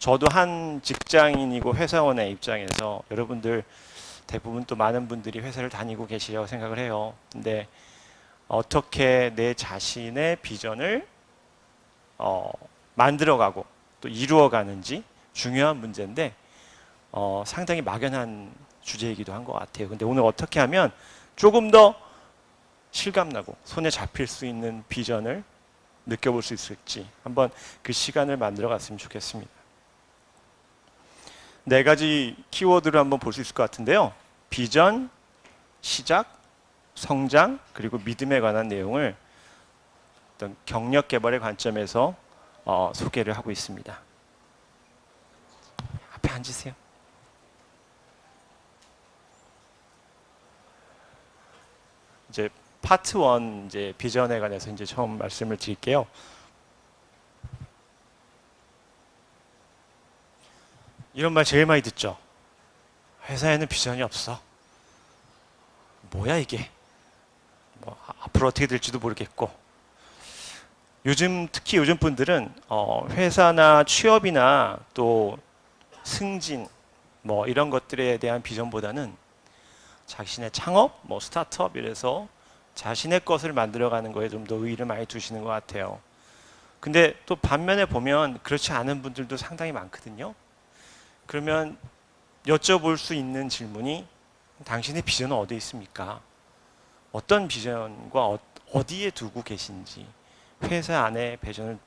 저도 한 직장인이고 회사원의 입장에서 여러분들 대부분 또 많은 분들이 회사를 다니고 계시라고 생각을 해요. 근데 어떻게 내 자신의 비전을 어, 만들어가고 또 이루어가는지 중요한 문제인데 상당히 막연한 주제이기도 한 것 같아요. 근데 오늘 어떻게 하면 조금 더 실감나고 손에 잡힐 수 있는 비전을 느껴볼 수 있을지 한번 그 시간을 만들어 갔으면 좋겠습니다. 네 가지 키워드를 한번 볼 수 있을 것 같은데요. 비전, 시작, 성장, 그리고 믿음에 관한 내용을 어떤 경력 개발의 관점에서 소개를 하고 있습니다. 앞에 앉으세요. 이제 파트 1 이제 비전에 관해서 이제 처음 말씀을 드릴게요. 이런 말 제일 많이 듣죠. 회사에는 비전이 없어. 뭐야 이게? 뭐 앞으로 어떻게 될지도 모르겠고. 특히 요즘 분들은 회사나 취업이나 또 승진 뭐 이런 것들에 대한 비전보다는 자신의 창업, 뭐 스타트업 이래서 자신의 것을 만들어가는 거에 좀 더 의의를 많이 두시는 것 같아요. 근데 또 반면에 보면 그렇지 않은 분들도 상당히 많거든요. 그러면 여쭤볼 수 있는 질문이 당신의 비전은 어디에 있습니까? 어떤 비전과 어디에 두고 계신지, 회사 안에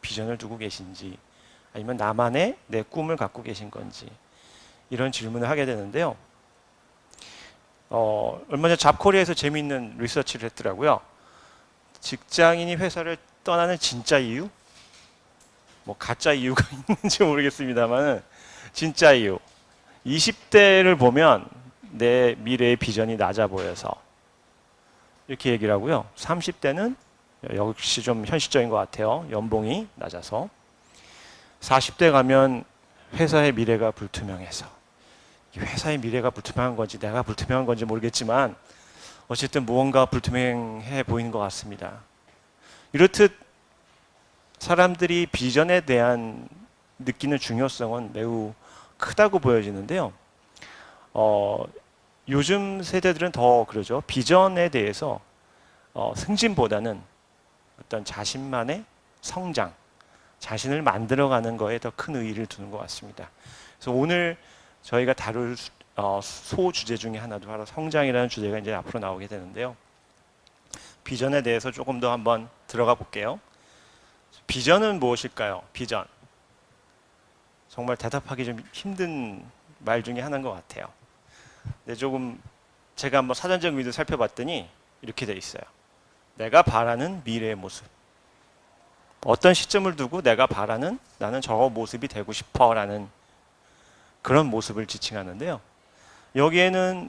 비전을 두고 계신지, 아니면 나만의 내 꿈을 갖고 계신 건지 이런 질문을 하게 되는데요. 얼마 전 잡코리아에서 재미있는 리서치를 했더라고요. 직장인이 회사를 떠나는 진짜 이유? 뭐 가짜 이유가 있는지 모르겠습니다만 진짜 이유. 20대를 보면 내 미래의 비전이 낮아 보여서 이렇게 얘기를 하고요. 30대는 역시 좀 현실적인 것 같아요. 연봉이 낮아서. 40대 가면 회사의 미래가 불투명해서. 회사의 미래가 불투명한 건지 내가 불투명한 건지 모르겠지만 어쨌든 무언가 불투명해 보이는 것 같습니다. 이렇듯 사람들이 비전에 대한 느끼는 중요성은 매우 크다고 보여지는데요. 요즘 세대들은 더 그러죠. 비전에 대해서 승진보다는 어떤 자신만의 성장, 자신을 만들어가는 거에 더 큰 의의를 두는 것 같습니다. 그래서 오늘 저희가 다룰 소주제 중에 하나도 바로 성장이라는 주제가 이제 앞으로 나오게 되는데요. 비전에 대해서 조금 더 한번 들어가 볼게요. 비전은 무엇일까요? 비전. 정말 대답하기 좀 힘든 말 중에 하나인 것 같아요. 근데 조금 제가 한번 사전적 의미도 살펴봤더니 이렇게 돼 있어요. 내가 바라는 미래의 모습. 어떤 시점을 두고 내가 바라는 나는 저 모습이 되고 싶어라는 그런 모습을 지칭하는데요. 여기에는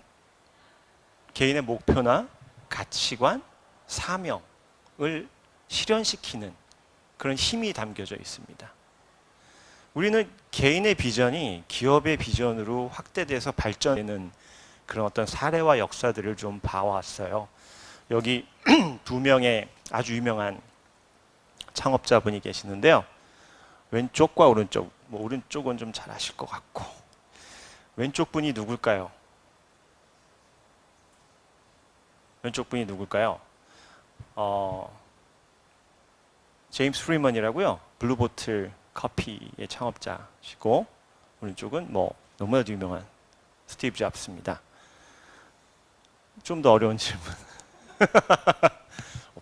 개인의 목표나 가치관, 사명을 실현시키는 그런 힘이 담겨져 있습니다. 우리는 개인의 비전이 기업의 비전으로 확대돼서 발전되는 그런 어떤 사례와 역사들을 좀 봐왔어요. 여기 두 명의 아주 유명한 창업자분이 계시는데요. 왼쪽과 오른쪽, 뭐 오른쪽은 좀 잘 아실 것 같고 왼쪽 분이 누굴까요? 왼쪽 분이 누굴까요? 제임스 프리먼이라고요. 블루보틀 커피의 창업자시고 오른쪽은 뭐 너무나도 유명한 스티브 잡스입니다. 좀 더 어려운 질문.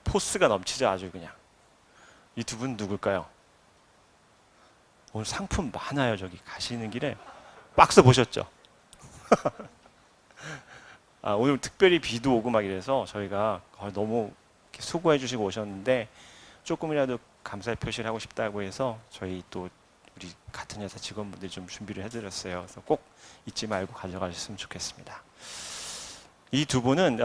포스가 넘치죠, 아주 그냥. 이 두 분 누굴까요? 오늘 상품 많아요. 저기 가시는 길에 박스 보셨죠? 오늘 특별히 비도 오고 막 이래서 저희가 너무 수고해 주시고 오셨는데 조금이라도 감사의 표시를 하고 싶다고 해서 저희 또 우리 같은 회사 직원분들이 좀 준비를 해드렸어요. 그래서 꼭 잊지 말고 가져가셨으면 좋겠습니다. 이 두 분은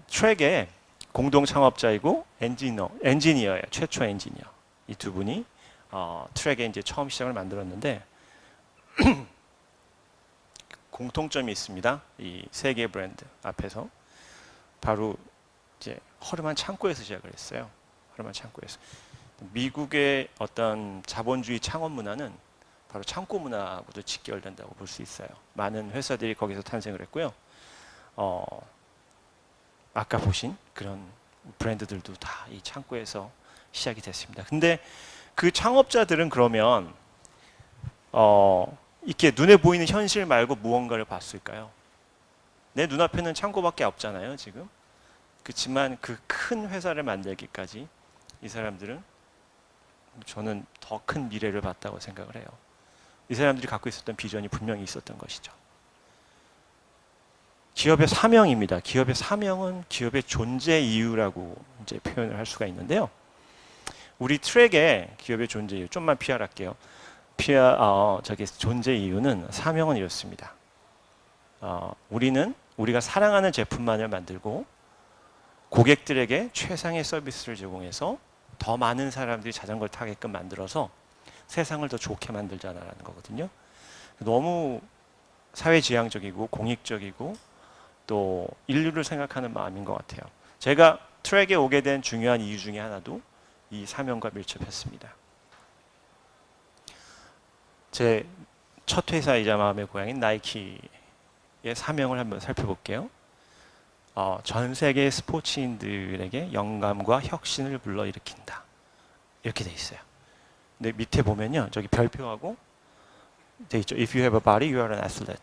트랙의 공동 창업자이고 엔지니어예요. 최초 엔지니어. 이 두 분이 트랙에 이제 처음 시작을 만들었는데 공통점이 있습니다. 이 세 개의 브랜드 앞에서 바로 이제 허름한 창고에서 시작을 했어요. 허름한 창고에서. 미국의 어떤 자본주의 창업 문화는 바로 창고 문화하고도 직결된다고 볼 수 있어요. 많은 회사들이 거기서 탄생을 했고요. 아까 보신 그런 브랜드들도 다 이 창고에서 시작이 됐습니다. 근데 그 창업자들은 그러면 이렇게 눈에 보이는 현실 말고 무언가를 봤을까요? 내 눈앞에는 창고밖에 없잖아요, 지금. 그렇지만 그 큰 회사를 만들기까지 이 사람들은 저는 더 큰 미래를 봤다고 생각을 해요. 이 사람들이 갖고 있었던 비전이 분명히 있었던 것이죠. 기업의 사명입니다. 기업의 사명은 기업의 존재 이유라고 이제 표현을 할 수가 있는데요. 우리 트랙에 기업의 존재 이유 좀만 PR할게요. 저기 존재 이유는 사명은 이렇습니다. 우리는 우리가 사랑하는 제품만을 만들고 고객들에게 최상의 서비스를 제공해서 더 많은 사람들이 자전거를 타게끔 만들어서 세상을 더 좋게 만들자라는 거거든요. 너무 사회지향적이고 공익적이고 또 인류를 생각하는 마음인 것 같아요. 제가 트랙에 오게 된 중요한 이유 중에 하나도 이 사명과 밀접했습니다. 제 첫 회사이자 마음의 고향인 나이키의 사명을 한번 살펴볼게요. 전 세계 스포츠인들에게 영감과 혁신을 불러일으킨다. 이렇게 돼 있어요. 근데 밑에 보면요, 저기 별표하고 돼 있죠. If you have a body, you are an athlete.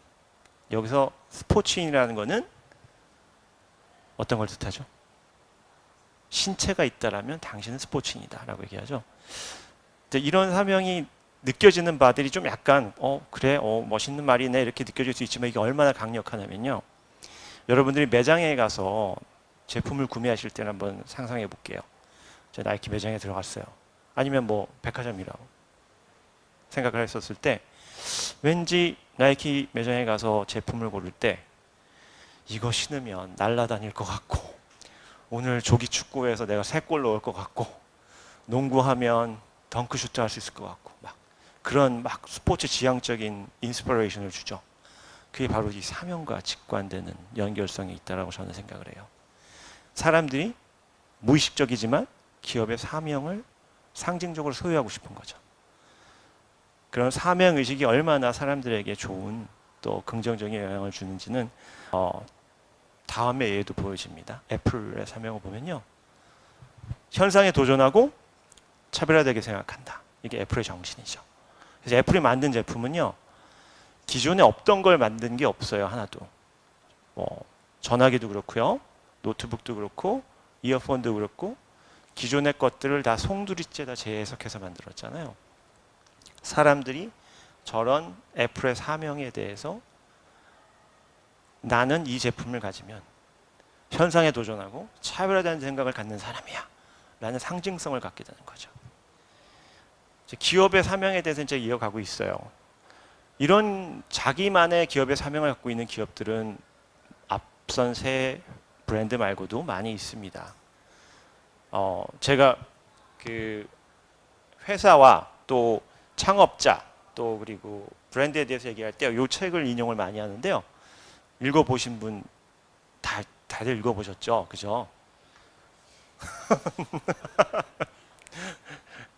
여기서 스포츠인이라는 거는 어떤 걸 뜻하죠? 신체가 있다라면 당신은 스포츠인이다라고 얘기하죠. 이런 사명이 느껴지는 바들이 좀 약간 그래 멋있는 말이네 이렇게 느껴질 수 있지만 이게 얼마나 강력하냐면요. 여러분들이 매장에 가서 제품을 구매하실 때는 한번 상상해 볼게요. 제가 나이키 매장에 들어갔어요. 아니면 뭐 백화점이라고 생각을 했었을 때 왠지 나이키 매장에 가서 제품을 고를 때 이거 신으면 날아다닐 것 같고 오늘 조기 축구에서 내가 3골 넣을 것 같고 농구하면 덩크슛 할 수 있을 것 같고 막 그런 막 스포츠 지향적인 인스피레이션을 주죠. 그게 바로 이 사명과 직관되는 연결성이 있다라고 저는 생각을 해요. 사람들이 무의식적이지만 기업의 사명을 상징적으로 소유하고 싶은 거죠. 그런 사명 의식이 얼마나 사람들에게 좋은 또 긍정적인 영향을 주는지는 다음의 예도 보여집니다. 애플의 사명을 보면요, 현상에 도전하고 차별화되게 생각한다. 이게 애플의 정신이죠. 그래서 애플이 만든 제품은요, 기존에 없던 걸 만든 게 없어요. 하나도. 전화기도 그렇고요, 노트북도 그렇고, 이어폰도 그렇고, 기존의 것들을 다 송두리째 다 재해석해서 만들었잖아요. 사람들이 저런 애플의 사명에 대해서 나는 이 제품을 가지면 현상에 도전하고 차별화되는 생각을 갖는 사람이야 라는 상징성을 갖게 되는 거죠. 기업의 사명에 대해서 이제 이어가고 있어요. 이런 자기만의 기업의 사명을 갖고 있는 기업들은 앞선 세 브랜드 말고도 많이 있습니다. 제가 그 회사와 또 창업자 또 그리고 브랜드에 대해서 얘기할 때 이 책을 인용을 많이 하는데요. 읽어보신 분 다들 읽어보셨죠? 그죠?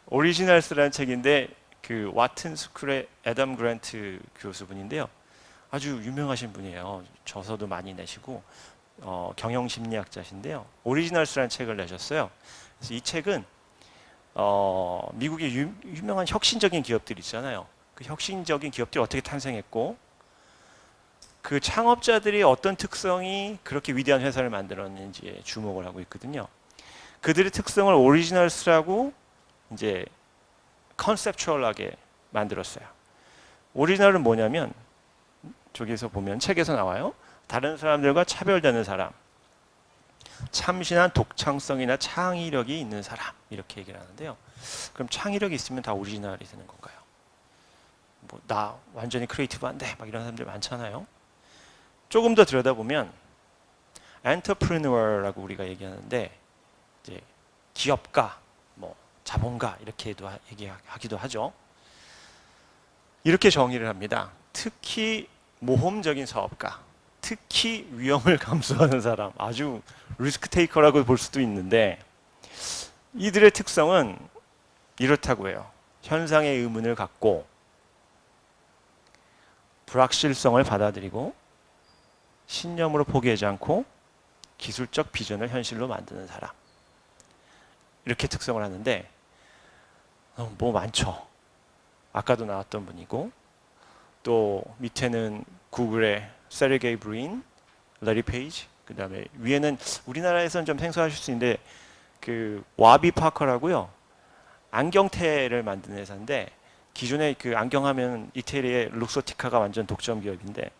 오리지널스라는 책인데 그 와튼 스쿨의 애덤 그랜트 교수분인데요. 아주 유명하신 분이에요. 저서도 많이 내시고 경영심리학자신데요. 오리지널스라는 책을 내셨어요. 그래서 이 책은 미국의 유명한 혁신적인 기업들 있잖아요. 그 혁신적인 기업들이 어떻게 탄생했고 그 창업자들이 어떤 특성이 그렇게 위대한 회사를 만들었는지에 주목을 하고 있거든요. 그들의 특성을 오리지널스라고 이제 컨셉추얼하게 만들었어요. 오리지널은 뭐냐면 저기서 보면 책에서 나와요. 다른 사람들과 차별되는 사람, 참신한 독창성이나 창의력이 있는 사람 이렇게 얘기를 하는데요. 그럼 창의력이 있으면 다 오리지널이 되는 건가요? 뭐 나 완전히 크리에이티브한데 막 이런 사람들 많잖아요. 조금 더 들여다보면 엔터프레너라고 우리가 얘기하는데 이제 기업가, 뭐 자본가 이렇게도 얘기하기도 하죠. 이렇게 정의를 합니다. 특히 모험적인 사업가, 특히 위험을 감수하는 사람, 아주 리스크 테이커라고 볼 수도 있는데 이들의 특성은 이렇다고 해요. 현상의 의문을 갖고 불확실성을 받아들이고 신념으로 포기하지 않고 기술적 비전을 현실로 만드는 사람. 이렇게 특성을 하는데 뭐 많죠. 아까도 나왔던 분이고 또 밑에는 구글의 세르게이 브린, 레리 페이지, 그 다음에 위에는 우리나라에서는 좀 생소하실 수 있는데 그 와비 파커라고요. 안경테를 만드는 회사인데 기존에 그 안경하면 이태리의 룩소티카가 완전 독점 기업인데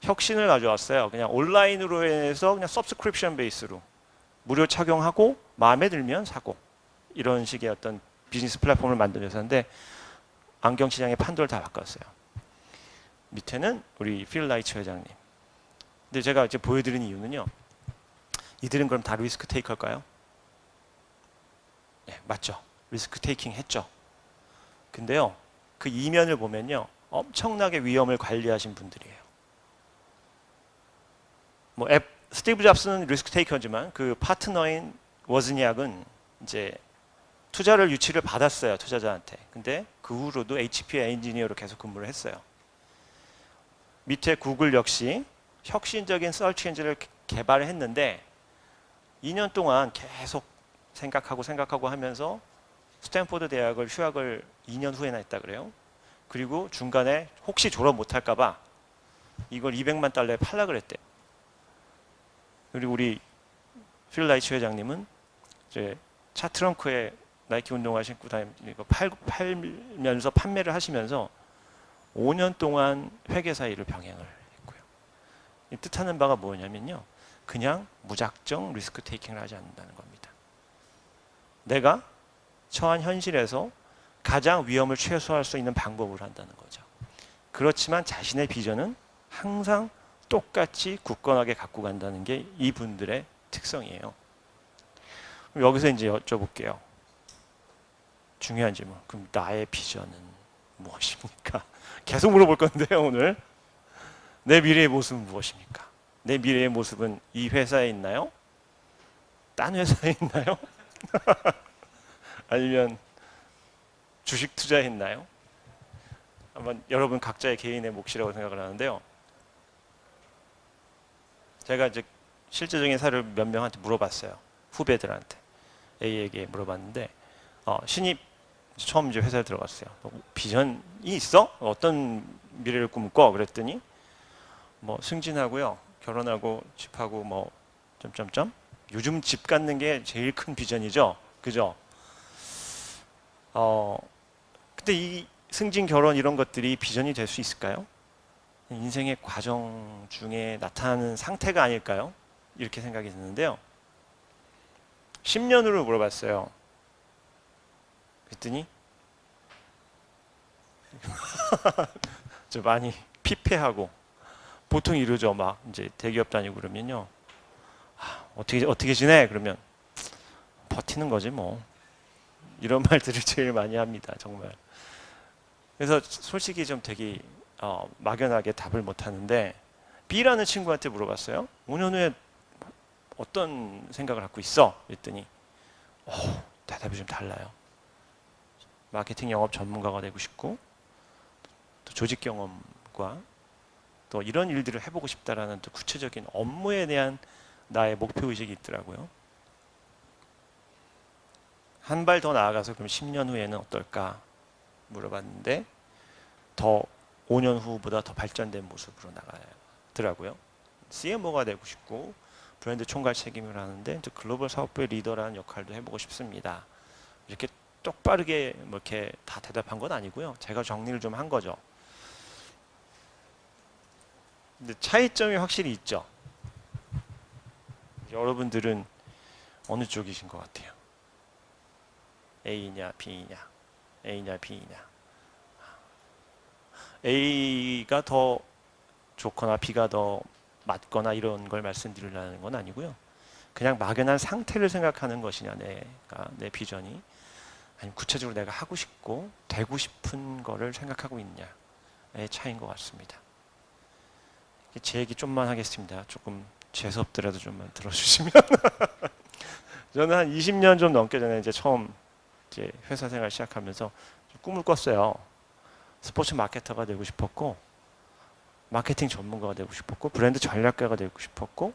혁신을 가져왔어요. 그냥 온라인으로 해서 그냥 서브스크립션 베이스로 무료 착용하고 마음에 들면 사고 이런 식의 어떤 비즈니스 플랫폼을 만든 회사인데 안경 시장의 판도를 다 바꿨어요. 밑에는 우리 필 라이츠 회장님. 근데 제가 이제 보여드린 이유는요. 이들은 그럼 다 리스크 테이커일까요? 네, 맞죠. 리스크 테이킹 했죠. 근데요. 그 이면을 보면요. 엄청나게 위험을 관리하신 분들이에요. 뭐 스티브 잡스는 리스크 테이커지만 그 파트너인 워즈니악은 이제 투자를 유치를 받았어요. 투자자한테. 근데 그 후로도 HP 엔지니어로 계속 근무를 했어요. 밑에 구글 역시 혁신적인 서치 엔진을 개발을 했는데 2년 동안 계속 생각하고 하면서 스탠포드 대학을 휴학을 2년 후에나 했다 그래요. 그리고 중간에 혹시 졸업 못할까 봐 이걸 200만 달러에 팔라 그랬대요. 그리고 우리 필 라이츠 회장님은 이제 차 트렁크에 나이키 운동화 신고 다니고 팔면서 판매를 하시면서 5년 동안 회계사 일을 병행을 했고요. 이 뜻하는 바가 뭐냐면요. 그냥 무작정 리스크 테이킹을 하지 않는다는 겁니다. 내가 처한 현실에서 가장 위험을 최소화할 수 있는 방법을 한다는 거죠. 그렇지만 자신의 비전은 항상 똑같이 굳건하게 갖고 간다는 게 이분들의 특성이에요. 여기서 이제 여쭤볼게요. 중요한 질문. 그럼 나의 비전은 무엇입니까? 계속 물어볼 건데요, 오늘. 내 미래의 모습은 무엇입니까? 내 미래의 모습은 이 회사에 있나요? 딴 회사에 있나요? 아니면 주식 투자에 있나요? 한번 여러분 각자의 개인의 몫이라고 생각을 하는데요. 제가 이제 실제적인 사례를 몇 명한테 물어봤어요. 후배들한테. A에게 물어봤는데 신입 처음 이제 회사에 들어갔어요. 비전이 있어? 어떤 미래를 꿈꿔? 그랬더니 뭐 승진하고요. 결혼하고 집하고 뭐 점점점. 요즘 집 갖는 게 제일 큰 비전이죠. 그죠? 근데 이 승진 결혼 이런 것들이 비전이 될 수 있을까요? 인생의 과정 중에 나타나는 상태가 아닐까요? 이렇게 생각이 드는데요. 10년 후를 물어봤어요. 그랬더니 저 많이 피폐하고 보통 이러죠. 막 이제 대기업 다니고 그러면요. 어떻게 지내? 그러면 버티는 거지 뭐. 이런 말들을 제일 많이 합니다. 정말. 그래서 솔직히 좀 되게 막연하게 답을 못 하는데 B라는 친구한테 물어봤어요. 5년 후에 어떤 생각을 갖고 있어? 그랬더니 대답이 좀 달라요. 마케팅 영업 전문가가 되고 싶고 또 조직 경험과 또 이런 일들을 해보고 싶다라는 또 구체적인 업무에 대한 나의 목표 의식이 있더라고요. 한 발 더 나아가서 그럼 10년 후에는 어떨까 물어봤는데 더 5년 후보다 더 발전된 모습으로 나가더라고요. CMO가 되고 싶고 브랜드 총괄 책임을 하는데 글로벌 사업부의 리더라는 역할도 해보고 싶습니다. 이렇게 똑바르게 뭐 이렇게 다 대답한 건 아니고요. 제가 정리를 좀 한 거죠. 근데 차이점이 확실히 있죠. 여러분들은 어느 쪽이신 것 같아요? A냐 B냐? A냐 B냐? A가 더 좋거나 B가 더 맞거나 이런 걸 말씀드리려는 건 아니고요. 그냥 막연한 상태를 생각하는 것이냐, 내 비전이. 아니면 구체적으로 내가 하고 싶고 되고 싶은 거를 생각하고 있냐의 차이인 것 같습니다. 제 얘기 좀만 하겠습니다. 조금 재수없더라도 좀만 들어주시면. 저는 한 20년 좀 넘게 전에 이제 처음 이제 회사 생활 시작하면서 꿈을 꿨어요. 스포츠 마케터가 되고 싶었고 마케팅 전문가가 되고 싶었고 브랜드 전략가가 되고 싶었고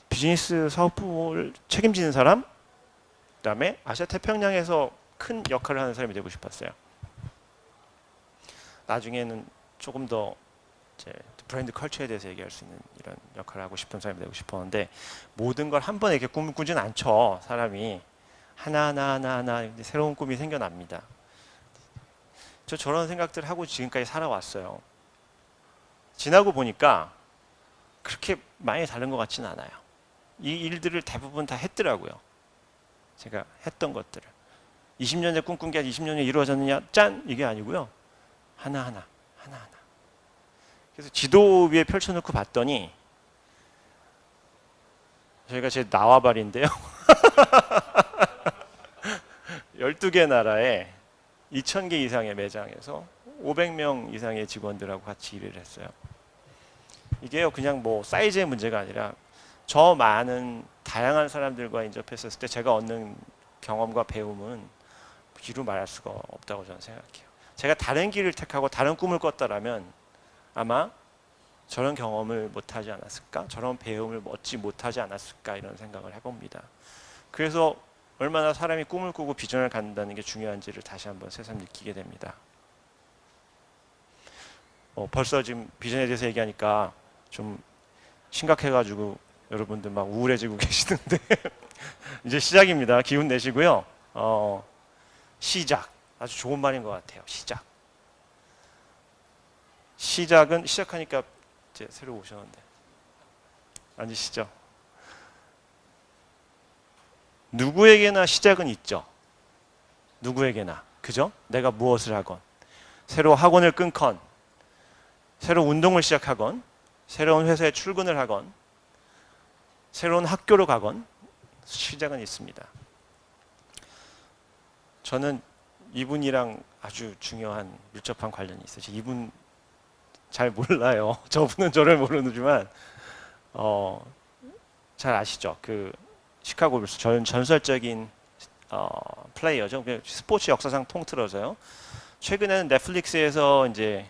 비즈니스 사업부를 책임지는 사람, 그다음에 아시아 태평양에서 큰 역할을 하는 사람이 되고 싶었어요. 나중에는 조금 더 이제 브랜드 컬처에 대해서 얘기할 수 있는 이런 역할을 하고 싶은 사람이 되고 싶었는데 모든 걸 한 번에 이렇게 꿈을 꾸진 않죠. 사람이 하나 새로운 꿈이 생겨납니다. 저런 생각들을 하고 지금까지 살아왔어요. 지나고 보니까 그렇게 많이 다른 것 같지는 않아요. 이 일들을 대부분 다 했더라고요. 제가 했던 것들을 20년 전에 꿈꾼 게 20년에 이루어졌느냐 짠 이게 아니고요. 하나하나. 그래서 지도 위에 펼쳐놓고 봤더니 저희가 제 나와바리인데요. 12개 나라에 2,000개 이상의 매장에서 500명 이상의 직원들하고 같이 일을 했어요. 이게요 그냥 뭐 사이즈의 문제가 아니라 저 많은 다양한 사람들과 인접했었을 때 제가 얻는 경험과 배움은 이루 말할 수가 없다고 저는 생각해요. 제가 다른 길을 택하고 다른 꿈을 꿨다라면 아마 저런 경험을 못하지 않았을까? 저런 배움을 얻지 못하지 않았을까? 이런 생각을 해봅니다. 그래서 얼마나 사람이 꿈을 꾸고 비전을 갖는다는 게 중요한지를 다시 한번 새삼 느끼게 됩니다. 벌써 지금 비전에 대해서 얘기하니까 좀 심각해가지고 여러분들 막 우울해지고 계시는데 이제 시작입니다. 기운 내시고요. 시작. 아주 좋은 말인 것 같아요. 시작은 시작하니까 이제 새로 오셨는데 앉으시죠. 누구에게나 시작은 있죠. 누구에게나. 그죠? 내가 무엇을 하건 새로 학원을 끊건 새로 운동을 시작하건 새로운 회사에 출근을 하건 새로운 학교로 가건 시작은 있습니다. 저는 이분이랑 아주 중요한 밀접한 관련이 있어요. 이분 잘 몰라요. 저분은 저를 모르지만 잘 아시죠? 그 시카고 불스 전설적인 플레이어죠. 스포츠 역사상 통틀어서요. 최근에는 넷플릭스에서 이제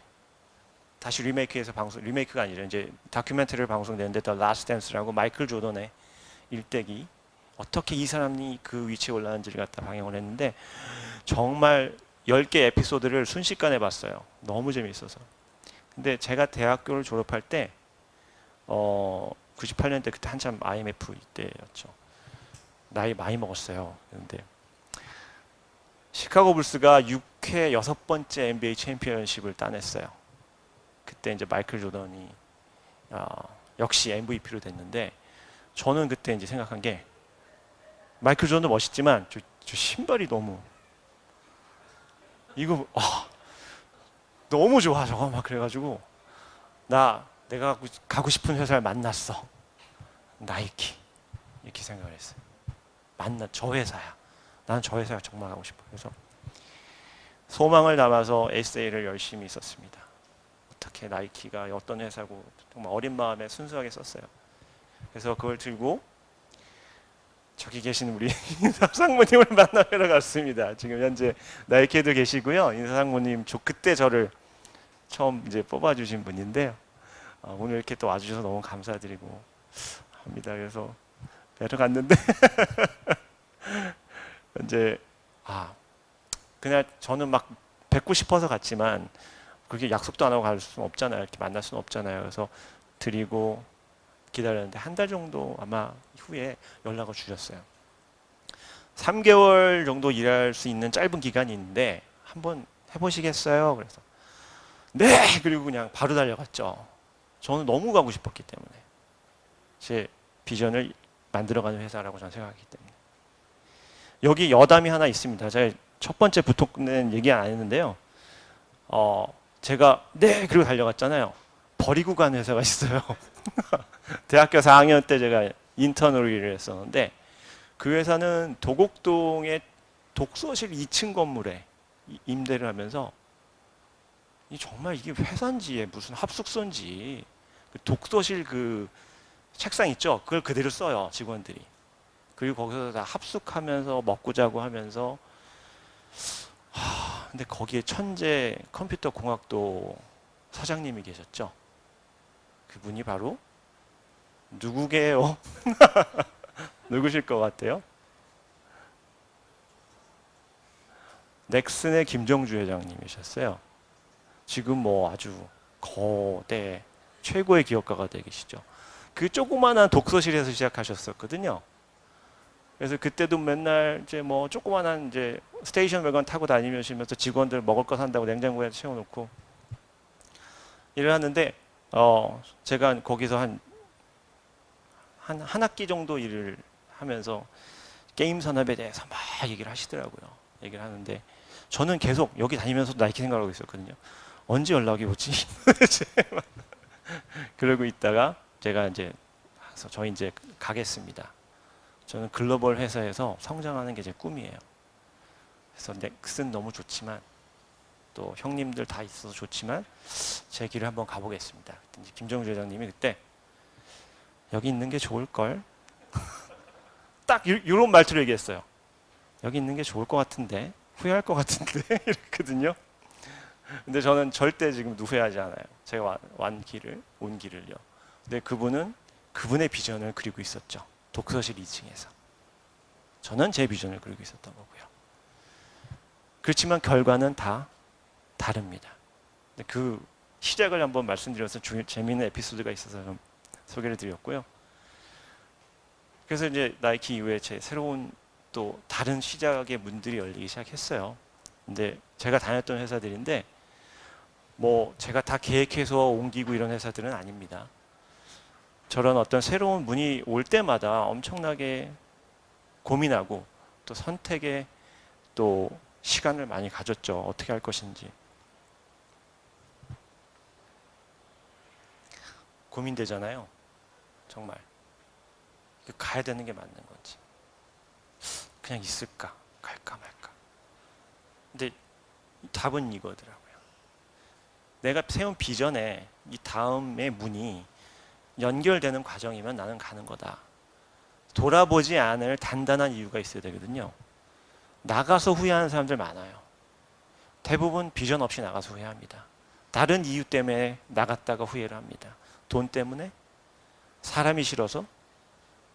다시 리메이크해서 리메이크가 아니라 이제 다큐멘터리를 방송되는데 The Last Dance라고 마이클 조던의 일대기 어떻게 이 사람이 그 위치에 올라는지를 갖다 방영을 했는데 정말 10개 에피소드를 순식간에 봤어요. 너무 재미있어서. 근데 제가 대학교를 졸업할 때 98년 때 그때 한참 IMF 때였죠. 나이 많이 먹었어요. 근데 시카고 불스가 6회 6번째 NBA 챔피언십을 따냈어요. 그때 이제 마이클 조던이 역시 MVP로 됐는데 저는 그때 이제 생각한 게 마이클 조던도 멋있지만 저 신발이 너무 이거 너무 좋아 저거 막 그래가지고 내가 가고 싶은 회사를 만났어. 나이키 이렇게 생각을 했어요. 저 회사야. 나는 저 회사가 정말 가고 싶어. 그래서 소망을 담아서 에세이를 열심히 썼습니다. 어떻게 나이키가 어떤 회사고 정말 어린 마음에 순수하게 썼어요. 그래서 그걸 들고 저기 계신 우리 인사상무님을 만나뵈러 갔습니다. 지금 현재 나이키에도 계시고요. 인사상무님 그때 저를 처음 이제 뽑아주신 분인데요. 오늘 이렇게 또 와주셔서 너무 감사드리고 합니다. 그래서 뵈러 갔는데 이제 그날 저는 막 뵙고 싶어서 갔지만 그렇게 약속도 안 하고 갈 수는 없잖아요. 이렇게 만날 수는 없잖아요. 그래서 드리고 기다렸는데 한 달 정도 아마 후에 연락을 주셨어요. 3개월 정도 일할 수 있는 짧은 기간이 있는데 한번 해보시겠어요? 그래서 네! 그리고 그냥 바로 달려갔죠. 저는 너무 가고 싶었기 때문에 제 비전을 만들어가는 회사라고 저는 생각하기 때문에 여기 여담이 하나 있습니다. 제가 첫 번째 부톡은 얘기 안 했는데요. 제가 네! 그리고 달려갔잖아요. 버리고 간 회사가 있어요. 대학교 4학년 때 제가 인턴으로 일을 했었는데 그 회사는 도곡동의 독서실 2층 건물에 임대를 하면서 정말 이게 회사인지 무슨 합숙소인지 독서실 그 책상 있죠? 그걸 그대로 써요 직원들이. 그리고 거기서 다 합숙하면서 먹고 자고 하면서 근데 거기에 천재 컴퓨터 공학도 사장님이 계셨죠. 그분이 바로 누구게요? 누구실 것 같아요? 넥슨의 김정주 회장님이셨어요. 지금 뭐 아주 거대 최고의 기업가가 되어 계시죠. 그 조그만한 독서실에서 시작하셨었거든요. 그래서 그때도 맨날 이제 뭐 조그만한 이제 스테이션 외관 타고 다니면서 직원들 먹을 거 산다고 냉장고에 채워놓고 일을 하는데 제가 거기서 한 학기 정도 일을 하면서 게임 산업에 대해서 막 얘기를 하시더라고요. 얘기를 하는데 저는 계속 여기 다니면서도 나이키 생각하고 있었거든요. 언제 연락이 오지? 그러고 있다가 제가 이제 저 이제 가겠습니다. 저는 글로벌 회사에서 성장하는 게 제 꿈이에요. 그래서 넥슨 너무 좋지만 또 형님들 다 있어서 좋지만 제 길을 한번 가보겠습니다. 김정주 회장님이 그때 여기 있는 게 좋을 걸. 딱 이런 말투를 얘기했어요. 여기 있는 게 좋을 것 같은데 후회할 것 같은데 이랬거든요. 근데 저는 절대 지금 후회하지 않아요. 제가 온 길을요. 근데 그분은 그분의 비전을 그리고 있었죠. 독서실 2층에서. 저는 제 비전을 그리고 있었던 거고요. 그렇지만 결과는 다 다릅니다. 근데 그 시작을 한번 말씀드려서 재미있는 에피소드가 있어서 좀 소개를 드렸고요. 그래서 이제 나이키 이후에 제 새로운 또 다른 시작의 문들이 열리기 시작했어요. 근데 제가 다녔던 회사들인데 뭐 제가 다 계획해서 옮기고 이런 회사들은 아닙니다. 저런 어떤 새로운 문이 올 때마다 엄청나게 고민하고 또 선택에 또 시간을 많이 가졌죠. 어떻게 할 것인지. 고민되잖아요. 정말. 가야 되는 게 맞는 건지. 그냥 있을까? 갈까 말까? 근데 답은 이거더라고요. 내가 세운 비전에 이 다음의 문이 연결되는 과정이면 나는 가는 거다. 돌아보지 않을 단단한 이유가 있어야 되거든요. 나가서 후회하는 사람들 많아요. 대부분 비전 없이 나가서 후회합니다. 다른 이유 때문에 나갔다가 후회를 합니다. 돈 때문에? 사람이 싫어서?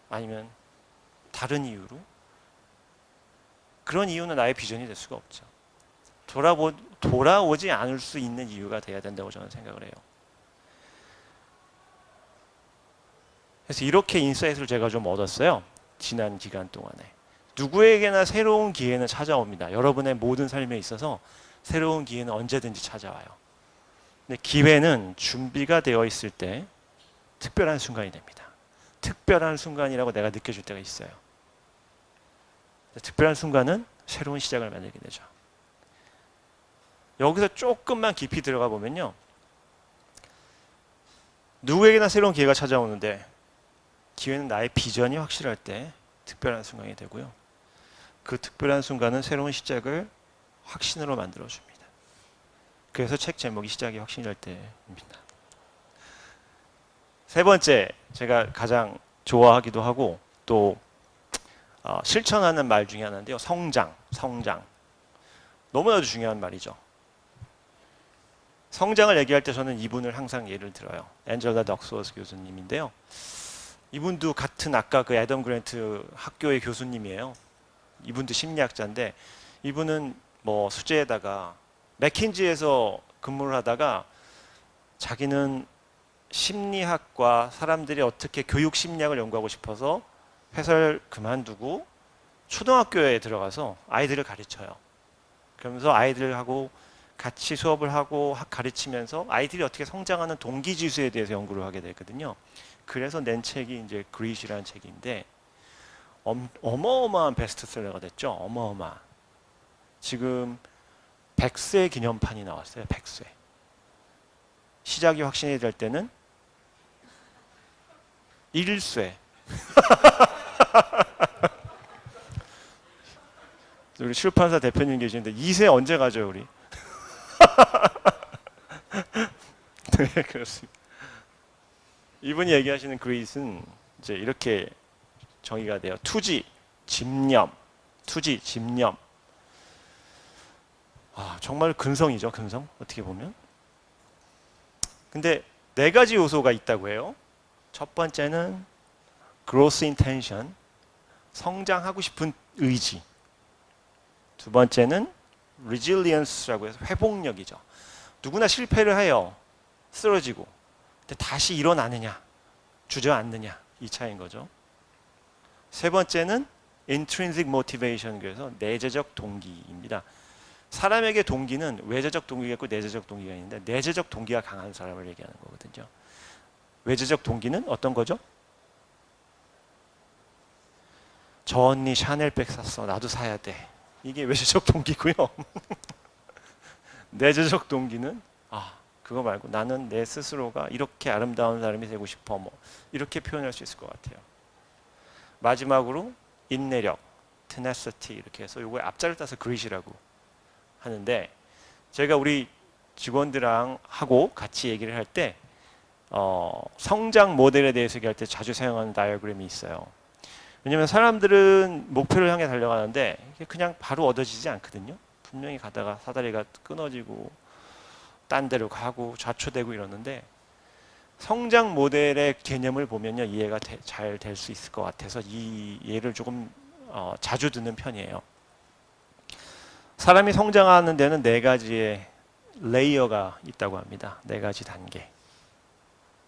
아니면 다른 이유로? 그런 이유는 나의 비전이 될 수가 없죠. 돌아오지 않을 수 있는 이유가 돼야 된다고 저는 생각을 해요. 그래서 이렇게 인사이트를 제가 좀 얻었어요. 지난 기간 동안에. 누구에게나 새로운 기회는 찾아옵니다. 여러분의 모든 삶에 있어서 새로운 기회는 언제든지 찾아와요. 근데 기회는 준비가 되어 있을 때 특별한 순간이 됩니다. 특별한 순간이라고 내가 느껴질 때가 있어요. 특별한 순간은 새로운 시작을 만들게 되죠. 여기서 조금만 깊이 들어가 보면요. 누구에게나 새로운 기회가 찾아오는데 기회는 나의 비전이 확실할 때 특별한 순간이 되고요. 그 특별한 순간은 새로운 시작을 확신으로 만들어줍니다. 그래서 책 제목이 시작이 확신할 때입니다. 세 번째, 제가 가장 좋아하기도 하고 또 실천하는 말 중에 하나인데요. 성장. 너무나도 중요한 말이죠. 성장을 얘기할 때 저는 이분을 항상 예를 들어요. 앤젤라 덕스워스 교수님인데요. 이분도 같은 아까 그 애덤 그랜트 학교의 교수님이에요. 이분도 심리학자인데 이분은 뭐 수재에다가 맥킨지에서 근무를 하다가 자기는 심리학과 사람들이 어떻게 교육 심리학을 연구하고 싶어서 회사를 그만두고 초등학교에 들어가서 아이들을 가르쳐요. 그러면서 아이들하고 같이 수업을 하고 가르치면서 아이들이 어떻게 성장하는 동기 지수에 대해서 연구를 하게 되거든요. 그래서 낸 책이 이제 그릿이라는 책인데 어마어마한 베스트셀러가 됐죠. 어마어마한. 지금 100세 기념판이 나왔어요. 100세. 시작이 확신이 될 때는 1세. 우리 출판사 대표님 계시는데 2세 언제 가죠, 우리? 네, 그렇습니다. 이분이 얘기하시는 그릿은 이제 이렇게 정의가 돼요. 투지, 집념. 정말 근성이죠, 근성. 어떻게 보면. 근데 네 가지 요소가 있다고 해요. 첫 번째는 growth intention, 성장하고 싶은 의지. 두 번째는 resilience라고 해서 회복력이죠. 누구나 실패를 해요. 쓰러지고. 근데 다시 일어나느냐, 주저앉느냐, 이 차이인 거죠. 세 번째는 intrinsic motivation, 그래서 내재적 동기입니다. 사람에게 동기는 외재적 동기가 있고 내재적 동기가 있는데 내재적 동기가 강한 사람을 얘기하는 거거든요. 외재적 동기는 어떤 거죠? 저 언니 샤넬백 샀어. 나도 사야 돼. 이게 외재적 동기고요. 내재적 동기는 그거 말고 나는 내 스스로가 이렇게 아름다운 사람이 되고 싶어. 뭐 이렇게 표현할 수 있을 것 같아요. 마지막으로 인내력, tenacity 이렇게 해서 요거에 앞자를 따서 grit이라고 하는데 제가 우리 직원들랑 하고 같이 얘기를 할 때 성장 모델에 대해서 얘기할 때 자주 사용하는 다이어그램이 있어요. 왜냐하면 사람들은 목표를 향해 달려가는데 이게 그냥 바로 얻어지지 않거든요. 분명히 가다가 사다리가 끊어지고 딴 데로 가고 좌초되고 이러는데 성장 모델의 개념을 보면요 이해가 잘 될 수 있을 것 같아서 이 예를 조금 자주 듣는 편이에요. 사람이 성장하는 데는 네 가지의 레이어가 있다고 합니다. 네 가지 단계.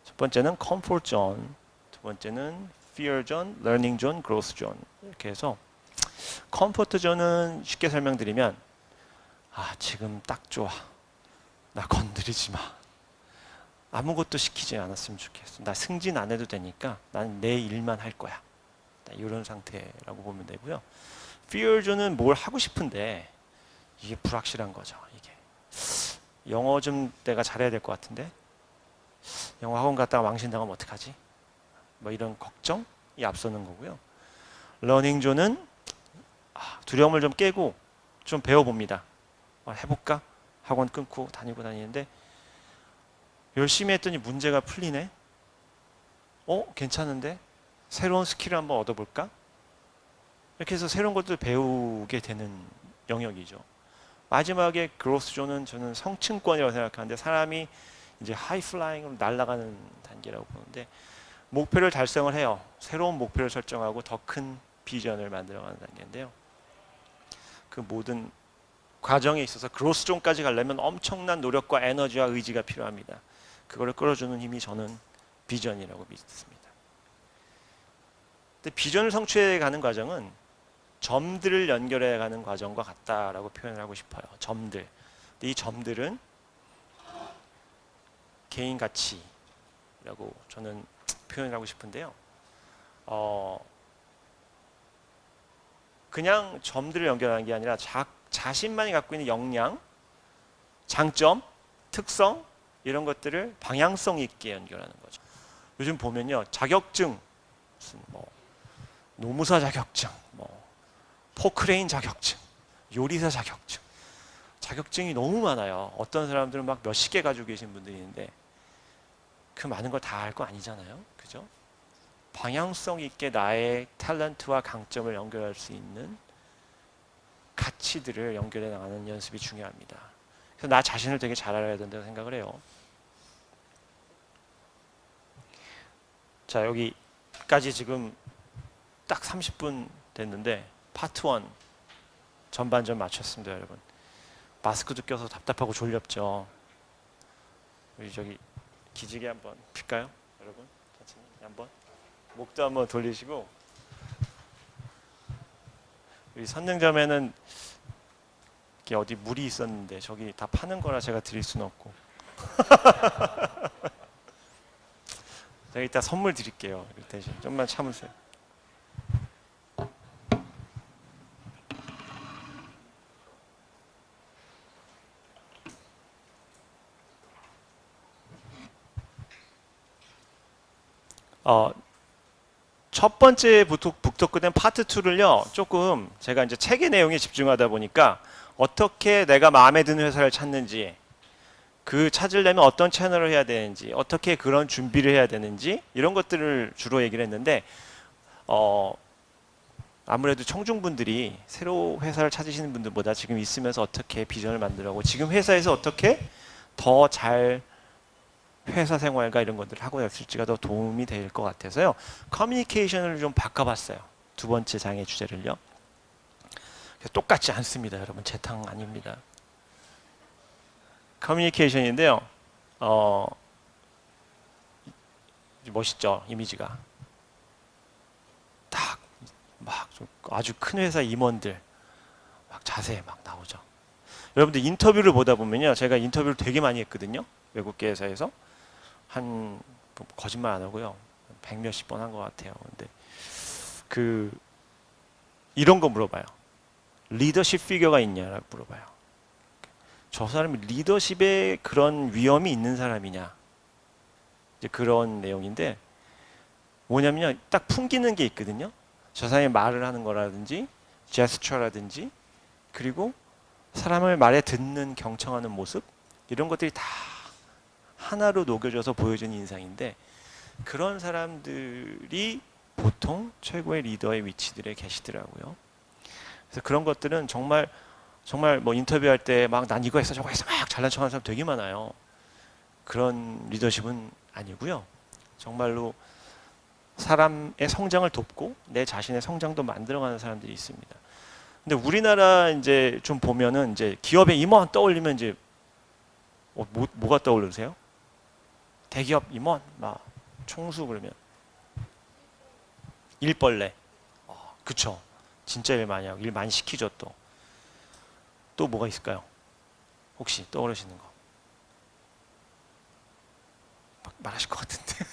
첫 번째는 comfort zone, 두 번째는 fear zone, learning zone, growth zone 이렇게 해서 comfort zone은 쉽게 설명드리면 지금 딱 좋아. 나 건드리지 마. 아무것도 시키지 않았으면 좋겠어. 나 승진 안 해도 되니까 난 내 일만 할 거야. 이런 상태라고 보면 되고요. fear zone은 뭘 하고 싶은데 이게 불확실한 거죠. 이게 영어 좀 내가 잘해야 될 것 같은데 영어 학원 갔다가 망신당하면 어떡하지? 뭐 이런 걱정이 앞서는 거고요. 러닝 존은 두려움을 좀 깨고 좀 배워봅니다. 해볼까? 학원 끊고 다니는데 열심히 했더니 문제가 풀리네. 괜찮은데? 새로운 스킬을 한번 얻어볼까? 이렇게 해서 새로운 것들을 배우게 되는 영역이죠. 마지막에 그로스 존은 저는 성층권이라고 생각하는데 사람이 이제 하이플라잉으로 날아가는 단계라고 보는데 목표를 달성을 해요. 새로운 목표를 설정하고 더 큰 비전을 만들어가는 단계인데요. 그 모든 과정에 있어서 그로스 존까지 가려면 엄청난 노력과 에너지와 의지가 필요합니다. 그거를 끌어주는 힘이 저는 비전이라고 믿습니다. 근데 비전을 성취해 가는 과정은 점들을 연결해 가는 과정과 같다라고 표현을 하고 싶어요. 점들. 근데 이 점들은 개인 가치라고 저는 표현을 하고 싶은데요. 그냥 점들을 연결하는 게 아니라 자신만이 갖고 있는 역량, 장점, 특성 이런 것들을 방향성 있게 연결하는 거죠. 요즘 보면요, 자격증, 무슨 노무사 자격증, 포크레인 자격증, 요리사 자격증, 자격증이 너무 많아요. 어떤 사람들은 막 몇십 개 가지고 계신 분들이 있는데 그 많은 걸 다 알 거 아니잖아요, 그죠? 방향성 있게 나의 탤런트와 강점을 연결할 수 있는 가치들을 연결해 나가는 연습이 중요합니다. 그래서 나 자신을 되게 잘 알아야 된다고 생각을 해요. 자, 여기까지 지금 딱 30분 됐는데 파트 1 전반전 마쳤습니다, 여러분. 마스크도 껴서 답답하고 졸렵죠. 우리 저기 기지개 한번 필까요, 여러분? 천천히 한번 목도 한번 돌리시고. 여기 선능점에는 이게 어디 물이 있었는데 저기 다 파는 거라 제가 드릴 수는 없고. 제가 이따 선물 드릴게요. 대신 좀만 참으세요. 첫 번째 북토크된 파트 2를요, 조금 제가 이제 책의 내용에 집중하다 보니까 어떻게 내가 마음에 드는 회사를 찾는지, 그 찾으려면 어떤 채널을 해야 되는지, 어떻게 그런 준비를 해야 되는지 이런 것들을 주로 얘기를 했는데 아무래도 청중분들이 새로 회사를 찾으시는 분들보다 지금 있으면서 어떻게 비전을 만들어가고 지금 회사에서 어떻게 더 잘 회사 생활과 이런 것들을 하고 있을지가 더 도움이 될 것 같아서요. 커뮤니케이션을 좀 바꿔봤어요. 두 번째 장애 주제를요. 똑같지 않습니다, 여러분. 재탕 아닙니다. 커뮤니케이션인데요. 멋있죠, 이미지가. 딱 막 아주 큰 회사 임원들 막 자세히 막 나오죠. 여러분들 인터뷰를 보다 보면요, 제가 인터뷰를 되게 많이 했거든요. 외국계 회사에서 한 거짓말 안 하고요, 100몇십 번 한 것 같아요. 근데 그 이런 거 물어봐요. 리더십 피겨가 있냐라고 물어봐요. 저 사람이 리더십에 그런 위험이 있는 사람이냐, 이제 그런 내용인데, 뭐냐면요, 딱 풍기는 게 있거든요. 저 사람이 말을 하는 거라든지 제스처라든지, 그리고 사람을 말에 듣는 경청하는 모습, 이런 것들이 다 하나로 녹여져서 보여주는 인상인데, 그런 사람들이 보통 최고의 리더의 위치들에 계시더라고요. 그래서 그런 것들은 정말 뭐 인터뷰할 때 막 난 이거 했어 저거 했어 막 잘난 척하는 사람 되게 많아요. 그런 리더십은 아니고요. 정말로 사람의 성장을 돕고 내 자신의 성장도 만들어가는 사람들이 있습니다. 근데 우리나라 이제 좀 보면은 이제 기업의 임원 떠올리면 이제 뭐가 떠오르세요? 대기업 임원 막 총수 그러면 일벌레. 그쵸. 진짜 일 많이 하고 일 많이 시키죠. 또 뭐가 있을까요? 혹시 떠오르시는 거 말하실 것 같은데.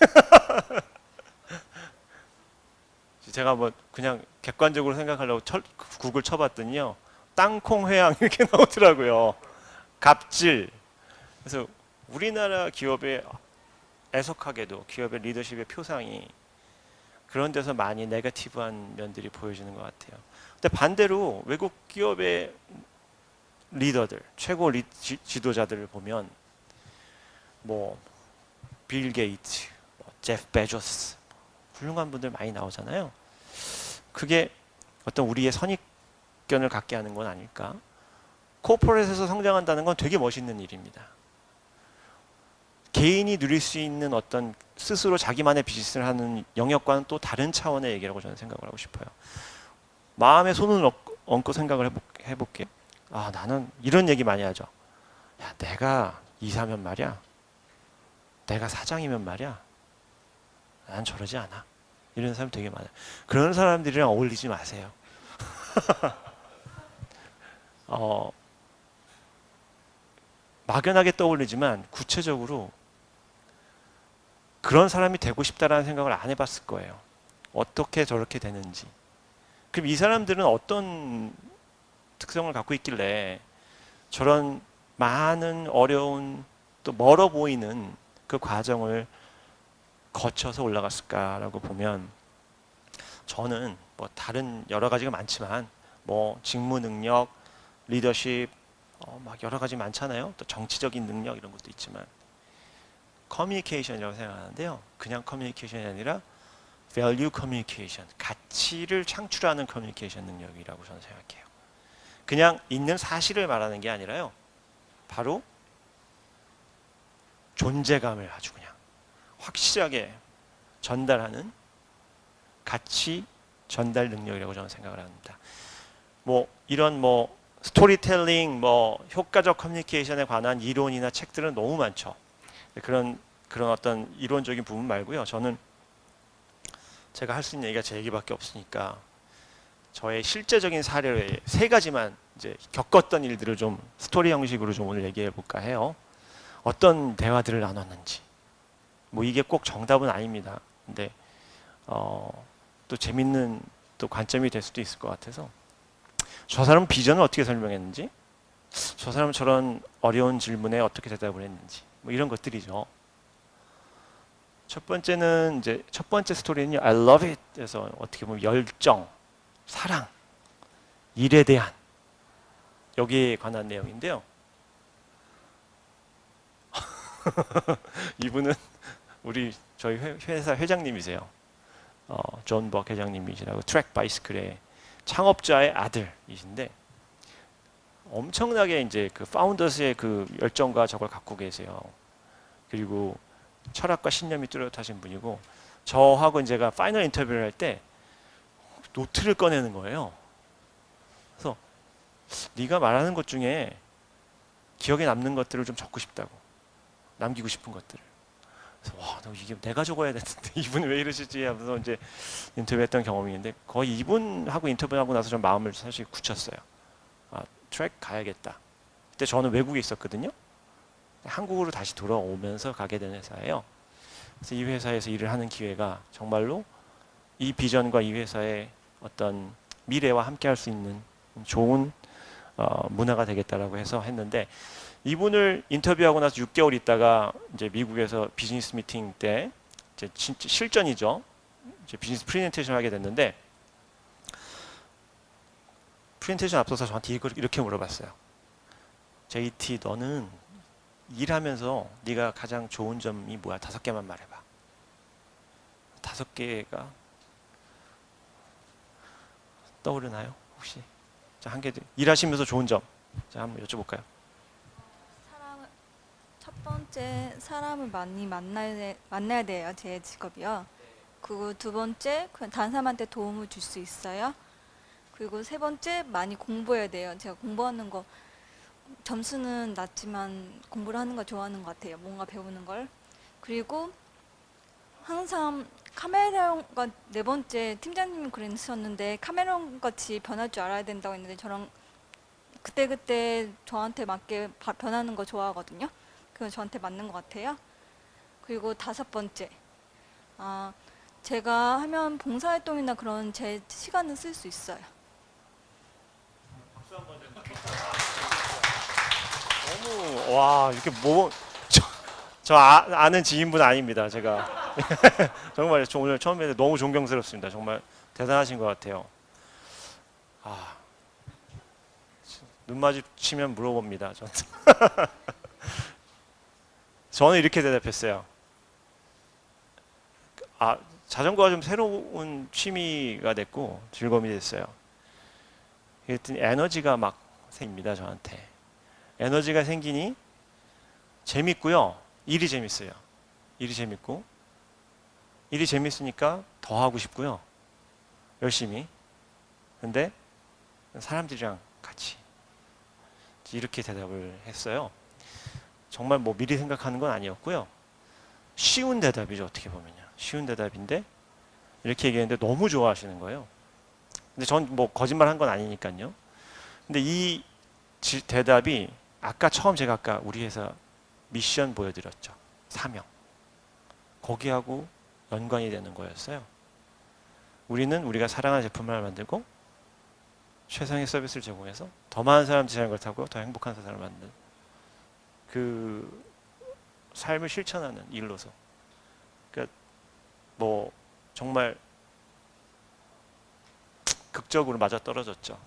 제가 뭐 그냥 객관적으로 생각하려고 구글 쳐봤더니요, 땅콩 회항 이렇게 나오더라고요. 갑질. 그래서 우리나라 기업의 애석하게도 기업의 리더십의 표상이 그런 데서 많이 네거티브한 면들이 보여지는 것 같아요. 근데 반대로 외국 기업의 리더들, 최고 지도자들을 보면 뭐 빌 게이츠, 제프 베조스, 훌륭한 분들 많이 나오잖아요. 그게 어떤 우리의 선입견을 갖게 하는 건 아닐까? 코퍼레이트에서 성장한다는 건 되게 멋있는 일입니다. 개인이 누릴 수 있는 어떤 스스로 자기만의 비즈니스를 하는 영역과는 또 다른 차원의 얘기라고 저는 생각을 하고 싶어요. 마음에 손을 얹고 생각을 해볼게요. 나는 이런 얘기 많이 하죠. 야, 내가 이사면 말이야, 내가 사장이면 말이야, 난 저러지 않아. 이런 사람 되게 많아요. 그런 사람들이랑 어울리지 마세요. 막연하게 떠올리지만 구체적으로 그런 사람이 되고 싶다라는 생각을 안 해봤을 거예요. 어떻게 저렇게 되는지. 그럼 이 사람들은 어떤 특성을 갖고 있길래 저런 많은 어려운 또 멀어 보이는 그 과정을 거쳐서 올라갔을까라고 보면, 저는 뭐 다른 여러 가지가 많지만 뭐 직무 능력, 리더십, 막 여러 가지 많잖아요. 또 정치적인 능력 이런 것도 있지만 커뮤니케이션이라고 생각하는데요. 그냥 커뮤니케이션이 아니라 value communication, 가치를 창출하는 커뮤니케이션 능력이라고 저는 생각해요. 그냥 있는 사실을 말하는 게 아니라요, 바로 존재감을 아주 그냥 확실하게 전달하는 가치 전달 능력이라고 저는 생각을 합니다. 뭐 이런 뭐 스토리텔링, 뭐 효과적 커뮤니케이션에 관한 이론이나 책들은 너무 많죠. 그런 어떤 이론적인 부분 말고요. 저는 제가 할 수 있는 얘기가 제 얘기밖에 없으니까 저의 실제적인 사례에 세 가지만 이제 겪었던 일들을 좀 스토리 형식으로 좀 오늘 얘기해 볼까 해요. 어떤 대화들을 나눴는지. 뭐 이게 꼭 정답은 아닙니다. 근데 또 재밌는 또 관점이 될 수도 있을 것 같아서, 저 사람은 비전을 어떻게 설명했는지, 저 사람은 저런 어려운 질문에 어떻게 대답을 했는지, 뭐 이런 것들이죠. 첫 번째는 이제 첫 번째 스토리는요, I love it에서 어떻게 보면 열정, 사랑, 일에 대한 여기에 관한 내용인데요. 이분은 저희 회사 회장님이세요. 존 벅 회장님이시라고, 트랙 바이스클의 창업자의 아들이신데 엄청나게 이제 그 파운더스의 그 열정과 저걸 갖고 계세요. 그리고 철학과 신념이 뚜렷하신 분이고, 저하고 제가 파이널 인터뷰를 할 때 노트를 꺼내는 거예요. 그래서 네가 말하는 것 중에 기억에 남는 것들을 좀 적고 싶다고, 남기고 싶은 것들을. 그래서 와, 너 이게 내가 적어야 되는데 이분이 왜 이러시지 하면서 이제 인터뷰했던 경험이 있는데, 거의 이분하고 인터뷰하고 나서 좀 마음을 사실 굳혔어요. 아, 트랙 가야겠다. 그때 저는 외국에 있었거든요. 한국으로 다시 돌아오면서 가게 된 회사예요. 그래서 이 회사에서 일을 하는 기회가 정말로 이 비전과 이 회사의 어떤 미래와 함께 할 수 있는 좋은 문화가 되겠다라고 해서 했는데, 이분을 인터뷰하고 나서 6개월 있다가 이제 미국에서 비즈니스 미팅 때 이제 진짜 실전이죠. 이제 비즈니스 프레젠테이션을 하게 됐는데, 프레젠테이션 앞서서 저한테 이걸 이렇게 물어봤어요. JT, 너는 일하면서 네가 가장 좋은 점이 뭐야? 5개만 말해봐. 5개가 떠오르나요? 혹시? 자, 한 개, 일하시면서 좋은 점. 자, 한번 여쭤볼까요? 사람을 첫 번째 사람을 많이 만나야 돼요. 제 직업이요. 그리고 두 번째 그냥 다른 사람한테 도움을 줄 수 있어요. 그리고 세 번째 많이 공부해야 돼요. 제가 공부하는 거 점수는 낮지만 공부를 하는 거 좋아하는 것 같아요. 뭔가 배우는 걸. 그리고 항상 카메라가 네 번째 팀장님이 그러셨는데 카메라온 같이 변할 줄 알아야 된다고 했는데 저랑 그때그때 저한테 맞게 변하는 거 좋아하거든요. 그건 저한테 맞는 것 같아요. 그리고 다섯 번째, 아, 제가 하면 봉사활동이나 그런 제 시간을 쓸 수 있어요. 너무 와, 이렇게 뭐 아는 지인분 아닙니다. 제가 정말 저 오늘 처음에 너무 존경스럽습니다. 정말 대단하신 것 같아요. 아, 눈 마주치면 물어봅니다. 저는 이렇게 대답했어요. 아, 자전거가 좀 새로운 취미가 됐고 즐거움이 됐어요. 그랬더니 에너지가 막 생깁니다, 저한테. 에너지가 생기니 재밌고요. 일이 재밌어요. 일이 재밌고, 일이 재밌으니까 더 하고 싶고요. 열심히. 근데 사람들이랑 같이. 이렇게 대답을 했어요. 정말 뭐 미리 생각하는 건 아니었고요. 쉬운 대답이죠, 어떻게 보면요. 쉬운 대답인데 이렇게 얘기했는데 너무 좋아하시는 거예요. 근데 전 뭐 거짓말 한 건 아니니까요. 근데 이 대답이 아까 처음 제가 아까 우리 회사 미션 보여드렸죠. 사명. 거기하고 연관이 되는 거였어요. 우리는 우리가 사랑하는 제품을 만들고 최상의 서비스를 제공해서 더 많은 사람들이 자전거를 타고 더 행복한 세상을 만드는 그 삶을 실천하는 일로서. 그러니까 뭐 정말 극적으로 맞아 떨어졌죠.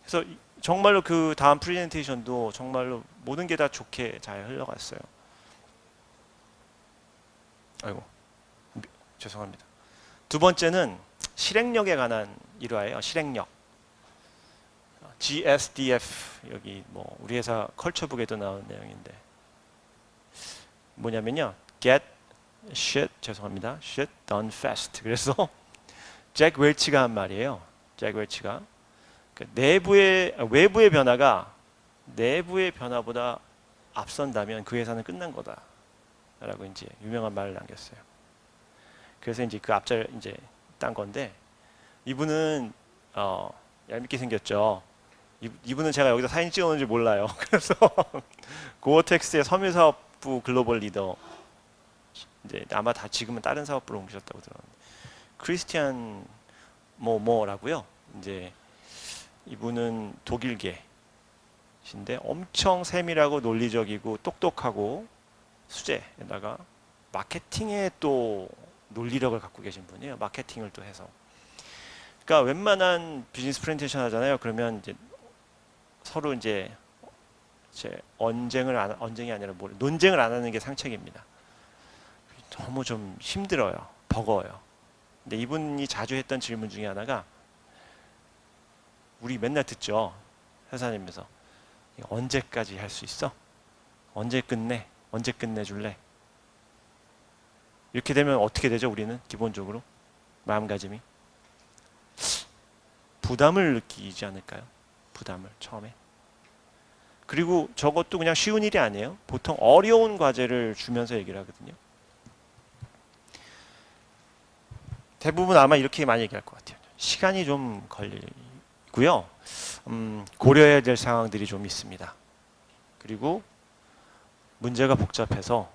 그래서 정말로 그 다음 프레젠테이션도 정말로 모든 게 다 좋게 잘 흘러갔어요. 아이고, 죄송합니다. 두 번째는 실행력에 관한 일화예요. 실행력. GSDF, 여기 뭐 우리 회사 컬처북에도 나온 내용인데 뭐냐면요. Get shit, 죄송합니다. shit done fast. 그래서 잭 웰치가 한 말이에요. 잭 웰치가 외부의 변화가 내부의 변화보다 앞선다면 그 회사는 끝난 거다라고 이제 유명한 말을 남겼어요. 그래서 이제 그 앞자를 이제 딴 건데, 이분은 얄밉게 생겼죠. 이분은 제가 여기서 사진 찍었는지 몰라요. 그래서 고어텍스의 섬유사업부 글로벌 리더, 이제 아마 다 지금은 다른 사업부로 옮기셨다고 들었는데, 크리스티안 뭐라고요. 이제 이분은 독일계신데 엄청 세밀하고 논리적이고 똑똑하고 수제에다가 마케팅에 또 논리력을 갖고 계신 분이에요. 마케팅을 또 해서. 그러니까 웬만한 비즈니스 프레젠테이션 하잖아요. 그러면 이제 서로 이제 언쟁이 아니라 논쟁을 안 하는 게 상책입니다. 너무 좀 힘들어요. 버거워요. 근데 이분이 자주 했던 질문 중에 하나가, 우리 맨날 듣죠. 회사님에서 언제까지 할 수 있어? 언제 끝내? 언제 끝내줄래? 이렇게 되면 어떻게 되죠? 우리는 기본적으로 마음가짐이 부담을 느끼지 않을까요? 부담을 처음에. 그리고 저것도 그냥 쉬운 일이 아니에요. 보통 어려운 과제를 주면서 얘기를 하거든요. 대부분 아마 이렇게 많이 얘기할 것 같아요. 시간이 좀 걸리고요. 고려해야 될 상황들이 좀 있습니다. 그리고 문제가 복잡해서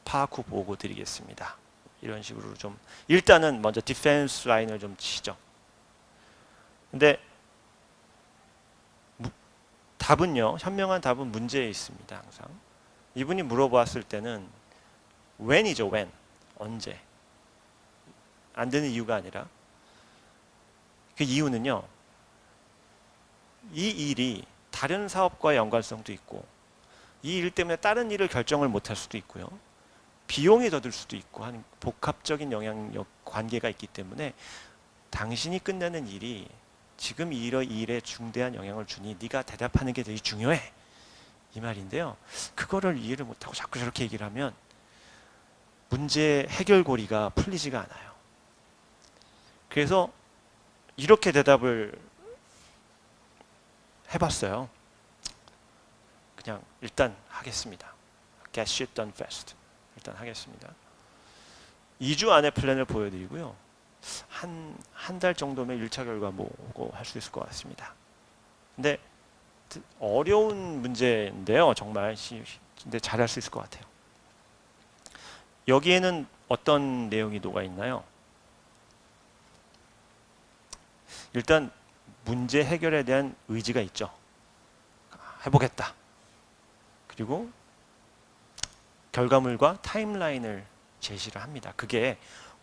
파악 후 보고 드리겠습니다. 이런 식으로 좀 일단은 먼저 디펜스 라인을 좀 치죠. 근데 답은요, 현명한 답은 문제에 있습니다. 항상 이분이 물어봤을 때는 when이죠. when, 언제. 안 되는 이유가 아니라 그 이유는요, 이 일이 다른 사업과의 연관성도 있고 이 일 때문에 다른 일을 결정을 못할 수도 있고요, 비용이 더 들 수도 있고 하는 복합적인 영향력 관계가 있기 때문에 당신이 끝내는 일이 지금 이 일에 중대한 영향을 주니 네가 대답하는 게 되게 중요해, 이 말인데요. 그거를 이해를 못하고 자꾸 저렇게 얘기를 하면 문제 해결고리가 풀리지가 않아요. 그래서 이렇게 대답을 해봤어요. 그냥 일단 하겠습니다. Get shit done fast. 일단 하겠습니다. 2주 안에 플랜을 보여드리고요. 한 달 정도면 1차 결과 보고 할 수 있을 것 같습니다. 근데 어려운 문제인데요. 정말 근데 잘할 수 있을 것 같아요. 여기에는 어떤 내용이 녹아 있나요? 일단 문제 해결에 대한 의지가 있죠. 해보겠다. 그리고 결과물과 타임라인을 제시를 합니다. 그게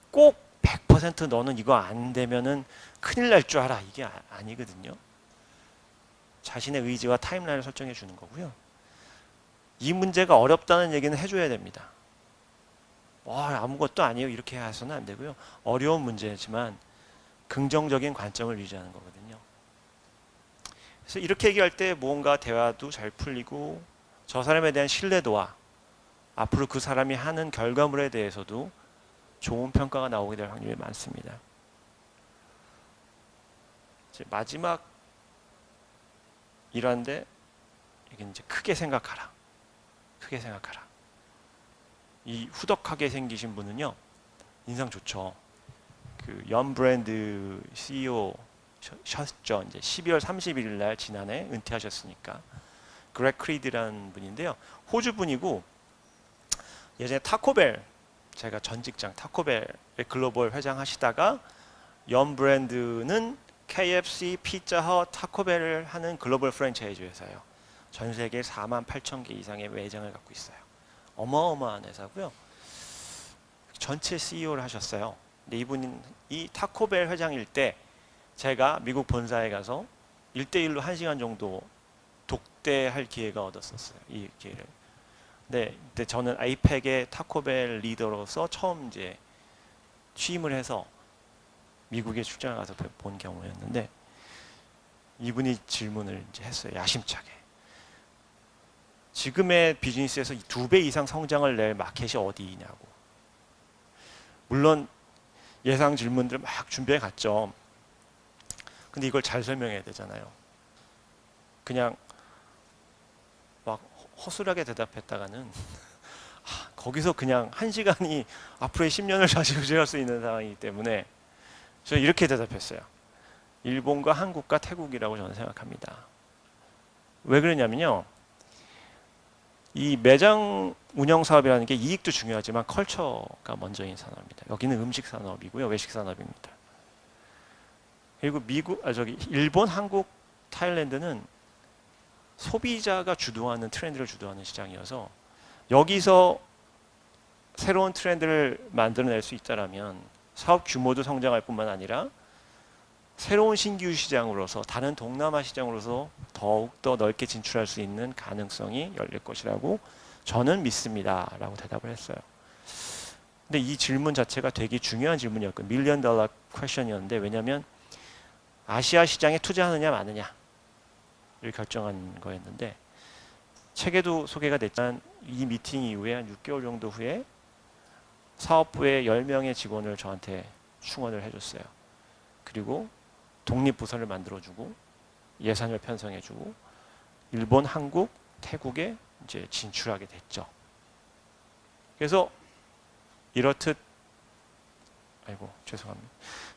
꼭 100% 너는 이거 안 되면은 큰일 날 줄 알아, 이게 아니거든요. 자신의 의지와 타임라인을 설정해 주는 거고요. 이 문제가 어렵다는 얘기는 해줘야 됩니다. 아무것도 아니에요, 이렇게 해서는 안 되고요. 어려운 문제지만 긍정적인 관점을 유지하는 거거든요. 그래서 이렇게 얘기할 때 무언가 대화도 잘 풀리고 저 사람에 대한 신뢰도와 앞으로 그 사람이 하는 결과물에 대해서도 좋은 평가가 나오게 될 확률이 많습니다. 이제 마지막 일환데 이게 이제 크게 생각하라. 크게 생각하라. 이 후덕하게 생기신 분은요, 인상 좋죠. 그 연브랜드 CEO 셨죠. 이제 12월 31일 날 지난해 은퇴하셨으니까. 그렉 크리드라는 분인데요. 호주 분이고 예전에 타코벨, 제가 전 직장 타코벨의 글로벌 회장 하시다가 연브랜드는 KFC, 피자헛, 타코벨을 하는 글로벌 프랜차이즈 회사예요. 전 세계 4만 8천 개 이상의 매장을 갖고 있어요. 어마어마한 회사고요. 전체 CEO를 하셨어요. 근데 이분이 이 타코벨 회장일 때 제가 미국 본사에 가서 1대1로 1시간 정도 독대할 기회가 얻었었어요. 이 기회를. 네, 근데 저는 아이팩의 타코벨 리더로서 처음 이제 취임을 해서 미국에 출장을 가서 본 경우였는데 이분이 질문을 이제 했어요. 야심차게. 지금의 비즈니스에서 2배 이상 성장을 낼 마켓이 어디냐고. 물론 예상 질문들 막 준비해 갔죠. 근데 이걸 잘 설명해야 되잖아요. 그냥 막 허술하게 대답했다가는 거기서 그냥 1시간이 앞으로의 10년을 좌지우지할 수 있는 상황이기 때문에 저 이렇게 대답했어요. 일본과 한국과 태국이라고 저는 생각합니다. 왜 그러냐면요, 이 매장 운영 사업이라는 게 이익도 중요하지만 컬처가 먼저인 산업입니다. 여기는 음식 산업이고요, 외식 산업입니다. 그리고 일본, 한국, 타일랜드는 소비자가 주도하는 트렌드를 주도하는 시장이어서 여기서 새로운 트렌드를 만들어낼 수 있다라면 사업 규모도 성장할 뿐만 아니라 새로운 신규 시장으로서 다른 동남아 시장으로서 더욱더 넓게 진출할 수 있는 가능성이 열릴 것이라고 저는 믿습니다 라고 대답을 했어요. 근데 이 질문 자체가 되게 중요한 질문이었고 밀리언 달러 퀘션이었는데, 왜냐하면 아시아 시장에 투자하느냐 마느냐를 결정한 거였는데, 책에도 소개가 됐지만 이 미팅 이후에 한 6개월 정도 후에 사업부에 10명의 직원을 저한테 충원을 해줬어요. 그리고 독립부서를 만들어주고 예산을 편성해주고 일본, 한국, 태국에 이제 진출하게 됐죠. 그래서 이렇듯 아이고 죄송합니다.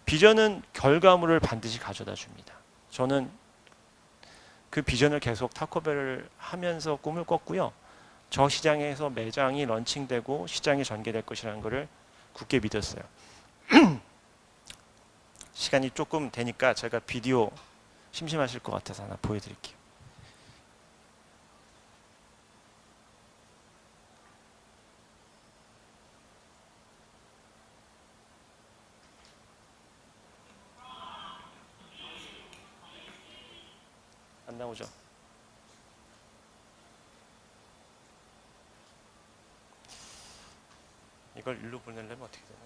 비전은 결과물을 반드시 가져다 줍니다. 저는 그 비전을 계속 타코벨을 하면서 꿈을 꿨고요. 저 시장에서 매장이 런칭되고 시장이 전개될 것이라는 것을 굳게 믿었어요. 시간이 조금 되니까 제가 비디오 심심하실 것 같아서 하나 보여드릴게요. 안 나오죠? 이걸 일로 보내려면 어떻게 되나?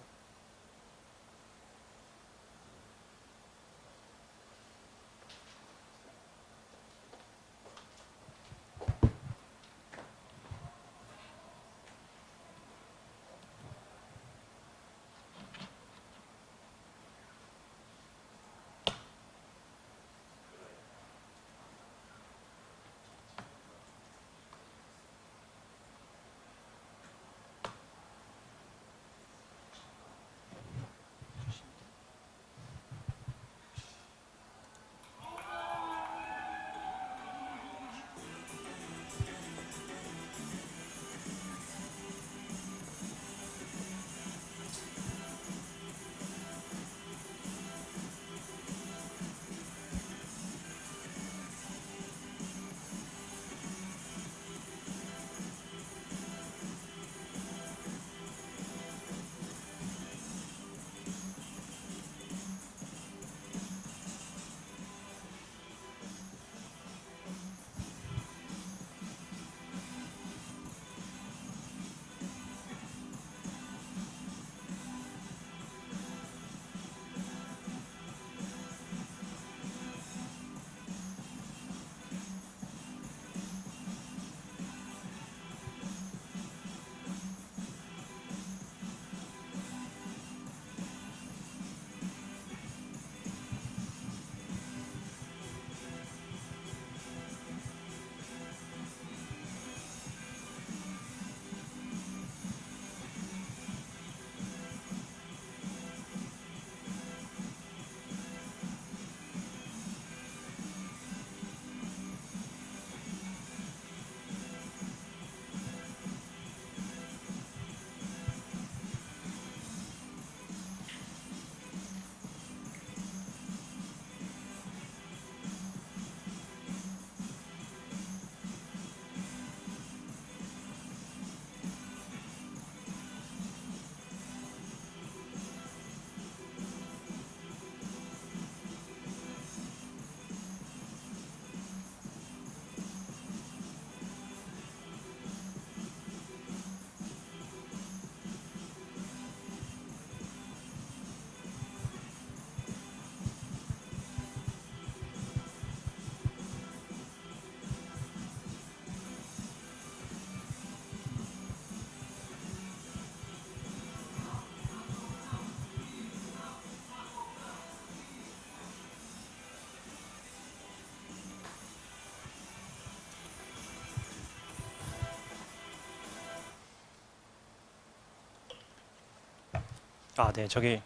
아, 네, 저기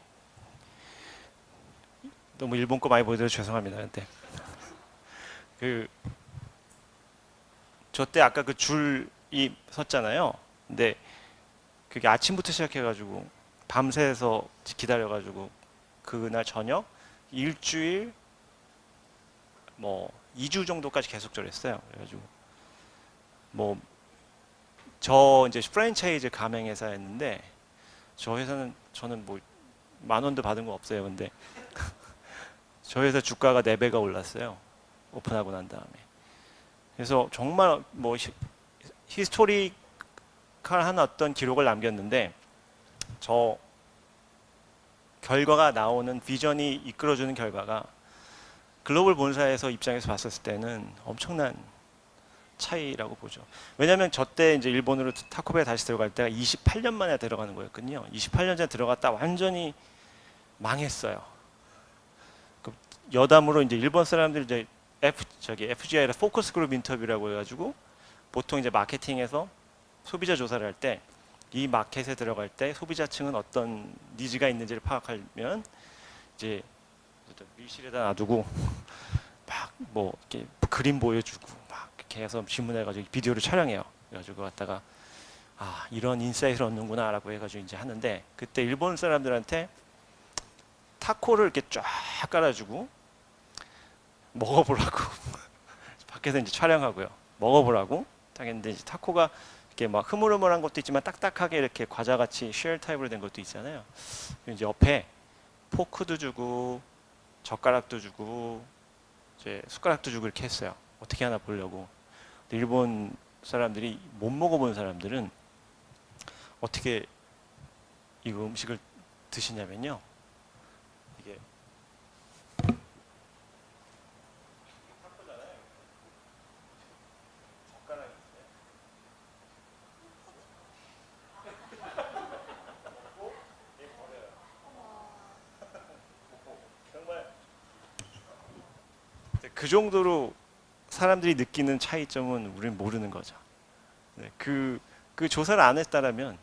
너무 일본 거 많이 보여드려 죄송합니다. 근데 그 저 때 아까 그 줄이 섰잖아요. 근데 그게 아침부터 시작해가지고 밤새서 기다려가지고 그날 저녁 일주일 뭐 2주 정도까지 계속 저랬어요. 그래가지고 뭐 저 이제 프랜차이즈 가맹 회사였는데 저 회사는 저는 뭐 10,000원도 받은 거 없어요. 근데 저 회사 주가가 4배가 올랐어요. 오픈하고 난 다음에. 그래서 정말 뭐 히스토리컬한 어떤 기록을 남겼는데 저 결과가 나오는 비전이 이끌어주는 결과가 글로벌 본사에서 입장에서 봤었을 때는 엄청난 차이라고 보죠. 왜냐하면 저 때 이제 일본으로 타코베에 다시 들어갈 때가 28년 만에 들어가는 거였거든요. 28년 전에 들어갔다 완전히 망했어요. 그 여담으로 이제 일본 사람들이 이제 FGI라 포커스 그룹 인터뷰라고 해가지고 보통 이제 마케팅에서 소비자 조사를 할 때 이 마켓에 들어갈 때 소비자층은 어떤 니즈가 있는지를 파악하면 이제 밀실에다 놔두고 막 뭐 이렇게 그림 보여주고 막 이렇게 해서 질문해가지고 비디오를 촬영해요. 그래가지고 갖다가 아 이런 인사이트를 얻는구나라고 해가지고 이제 하는데 그때 일본 사람들한테 타코를 이렇게 쫙 깔아주고 먹어보라고 밖에서 이제 촬영하고요. 먹어보라고 딱 했는데 이제 타코가 이렇게 막 흐물흐물한 것도 있지만 딱딱하게 이렇게 과자같이 쉘 타입으로 된 것도 있잖아요. 이제 옆에 포크도 주고 젓가락도 주고 이제 숟가락도 주고 이렇게 했어요. 어떻게 하나 보려고. 일본 사람들이 못 먹어본 사람들은 어떻게 이거 음식을 드시냐면요. 이게 그 정도로 사람들이 느끼는 차이점은 우리는 모르는 거죠. 네, 그 조사를 안 했다라면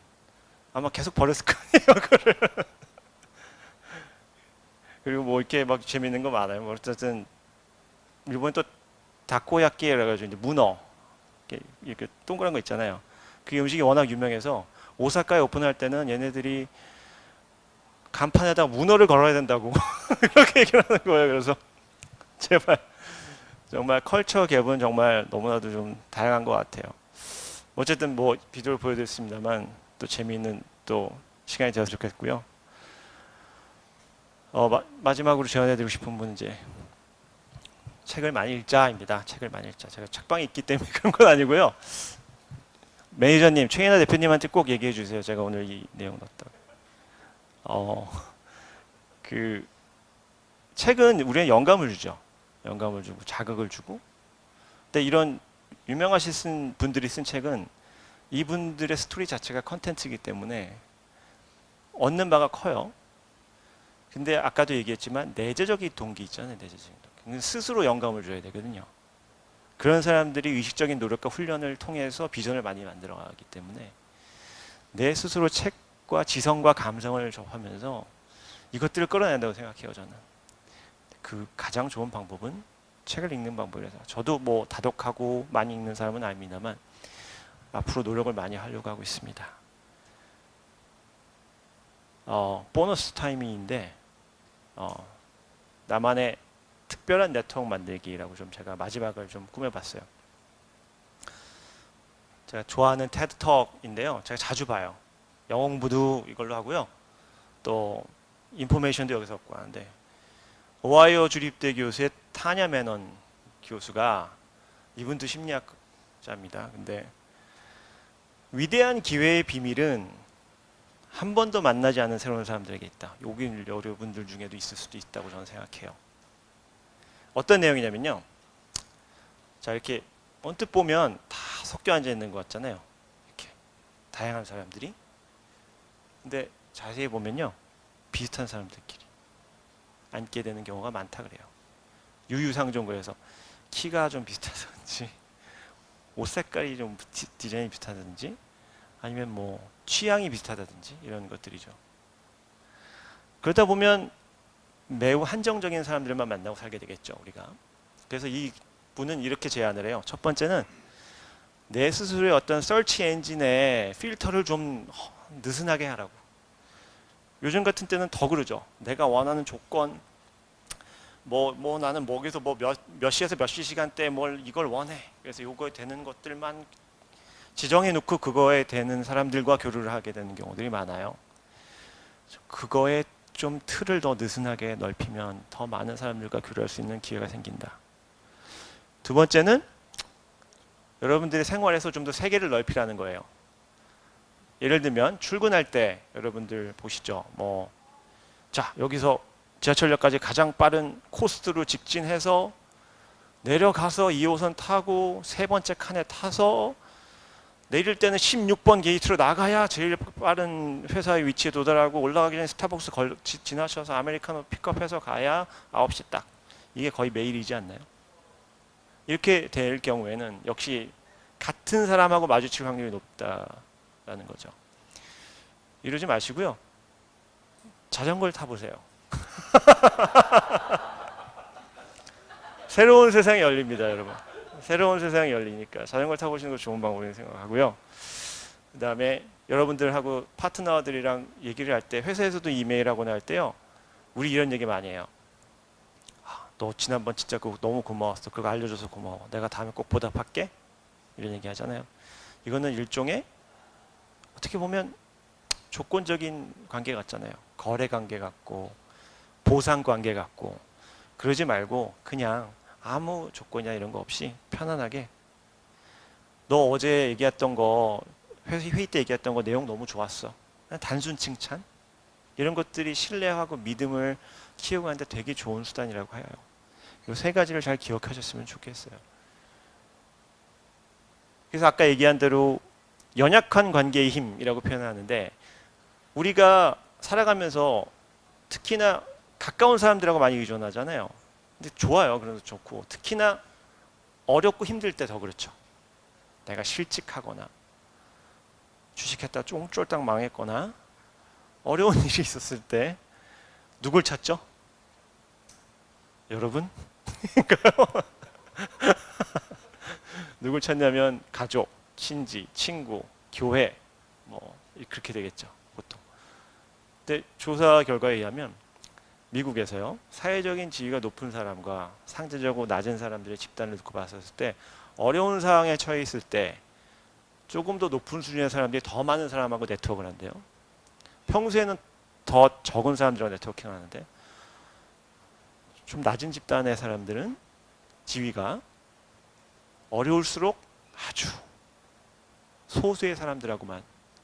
아마 계속 버렸을 거예요. 그거를. 그리고 뭐 이렇게 막 재밌는 거 많아요. 뭐 어쨌든 일본 또 다코야끼라 가지고 이제 문어 이렇게 동그란 거 있잖아요. 그 음식이 워낙 유명해서 오사카에 오픈할 때는 얘네들이 간판에다가 문어를 걸어야 된다고 이렇게 얘기를 하는 거예요. 그래서 제발 정말 컬처 갭은 정말 너무나도 좀 다양한 것 같아요. 어쨌든 뭐 비디오를 보여드렸습니다만 또 재미있는 또 시간이 되었으면 좋겠고요. 마지막으로 제안해드리고 싶은 분은 이제 책을 많이 읽자입니다. 책을 많이 읽자. 제가 책방이 있기 때문에 그런 건 아니고요. 매니저님, 최인하 대표님한테 꼭 얘기해 주세요. 제가 오늘 이 내용 넣었다고. 그 책은 우리의 영감을 주죠. 영감을 주고 자극을 주고. 근데 이런 유명하신 분들이 쓴 책은 이분들의 스토리 자체가 컨텐츠이기 때문에 얻는 바가 커요. 근데 아까도 얘기했지만 내재적인 동기 있잖아요. 내재적인 동기. 스스로 영감을 줘야 되거든요. 그런 사람들이 의식적인 노력과 훈련을 통해서 비전을 많이 만들어가기 때문에 내 스스로 책과 지성과 감성을 접하면서 이것들을 끌어낸다고 생각해요. 저는 그 가장 좋은 방법은 책을 읽는 방법이라서 저도 뭐 다독하고 많이 읽는 사람은 아닙니다만 앞으로 노력을 많이 하려고 하고 있습니다. 보너스 타이밍인데 나만의 특별한 네트워크 만들기라고 좀 제가 마지막을 좀 꾸며봤어요. 제가 좋아하는 테드톡인데요. 제가 자주 봐요. 영어 공부도 이걸로 하고요. 또 인포메이션도 여기서 얻고 하는데 오하이오 주립대 교수의 타냐 매넌 교수가 이분도 심리학자입니다. 근데 위대한 기회의 비밀은 한 번도 만나지 않은 새로운 사람들에게 있다. 여기 여러분들 중에도 있을 수도 있다고 저는 생각해요. 어떤 내용이냐면요. 자 이렇게 언뜻 보면 다 섞여 앉아 있는 것 같잖아요. 이렇게 다양한 사람들이. 근데 자세히 보면요. 비슷한 사람들끼리 앉게 되는 경우가 많다 그래요. 유유상종거에서 키가 좀 비슷하든지 옷 색깔이 좀 디자인이 비슷하든지 아니면 뭐 취향이 비슷하다든지 이런 것들이죠. 그러다 보면 매우 한정적인 사람들만 만나고 살게 되겠죠, 우리가. 그래서 이 분은 이렇게 제안을 해요. 첫 번째는 내 스스로의 어떤 서치 엔진의 필터를 좀 느슨하게 하라고. 요즘 같은 때는 더 그러죠. 내가 원하는 조건, 뭐 나는 여기서 뭐 몇 시에서 몇 시 시간대 뭘 이걸 원해. 그래서 요거에 되는 것들만 지정해 놓고 그거에 되는 사람들과 교류를 하게 되는 경우들이 많아요. 그거에 좀 틀을 더 느슨하게 넓히면 더 많은 사람들과 교류할 수 있는 기회가 생긴다. 두 번째는 여러분들의 생활에서 좀 더 세계를 넓히라는 거예요. 예를 들면 출근할 때 여러분들 보시죠. 자 여기서 지하철역까지 가장 빠른 코스로 직진해서 내려가서 2호선 타고 세 번째 칸에 타서 내릴 때는 16번 게이트로 나가야 제일 빠른 회사의 위치에 도달하고 올라가기 전에 스타벅스 지나셔서 아메리카노 픽업해서 가야 9시 딱. 이게 거의 매일이지 않나요? 이렇게 될 경우에는 역시 같은 사람하고 마주칠 확률이 높다라는 거죠. 이러지 마시고요. 자전거를 타보세요. 새로운 세상이 열립니다, 여러분. 새로운 세상이 열리니까 자전거 타고 오시는 거 좋은 방법이라고 생각하고요. 그 다음에 여러분들하고 파트너들이랑 얘기를 할 때, 회사에서도 이메일하거나 할 때요, 우리 이런 얘기 많이 해요. 너 지난번 진짜 그거 너무 고마웠어. 그거 알려줘서 고마워. 내가 다음에 꼭 보답할게. 이런 얘기 하잖아요. 이거는 일종의 어떻게 보면 조건적인 관계 같잖아요. 거래 관계 같고 보상 관계 같고. 그러지 말고 그냥 아무 조건이나 이런 거 없이 편안하게 너 어제 얘기했던 거 회의 때 얘기했던 거 내용 너무 좋았어. 그냥 단순 칭찬 이런 것들이 신뢰하고 믿음을 키우고 하는데 되게 좋은 수단이라고 해요. 이 세 가지를 잘 기억하셨으면 좋겠어요. 그래서 아까 얘기한 대로 연약한 관계의 힘이라고 표현하는데 우리가 살아가면서 특히나 가까운 사람들하고 많이 의존하잖아요. 근데 좋아요. 그래도 좋고 특히나 어렵고 힘들 때 더 그렇죠. 내가 실직하거나 주식했다 쫑쫄딱 망했거나 어려운 일이 있었을 때 누굴 찾죠? 여러분? 누굴 찾냐면 가족, 친지, 친구, 교회 뭐 그렇게 되겠죠. 보통. 근데 조사 결과에 의하면 미국에서요. 사회적인 지위가 높은 사람과 상대적으로 낮은 사람들의 집단을 놓고 봤을 때 어려운 상황에 처해 있을 때 조금 더 높은 수준의 사람들이 더 많은 사람하고 네트워크를 한대요. 평소에는 더 적은 사람들하고 네트워킹을 하는데 좀 낮은 집단의 사람들은 지위가 어려울수록 아주 소수의 사람들하고만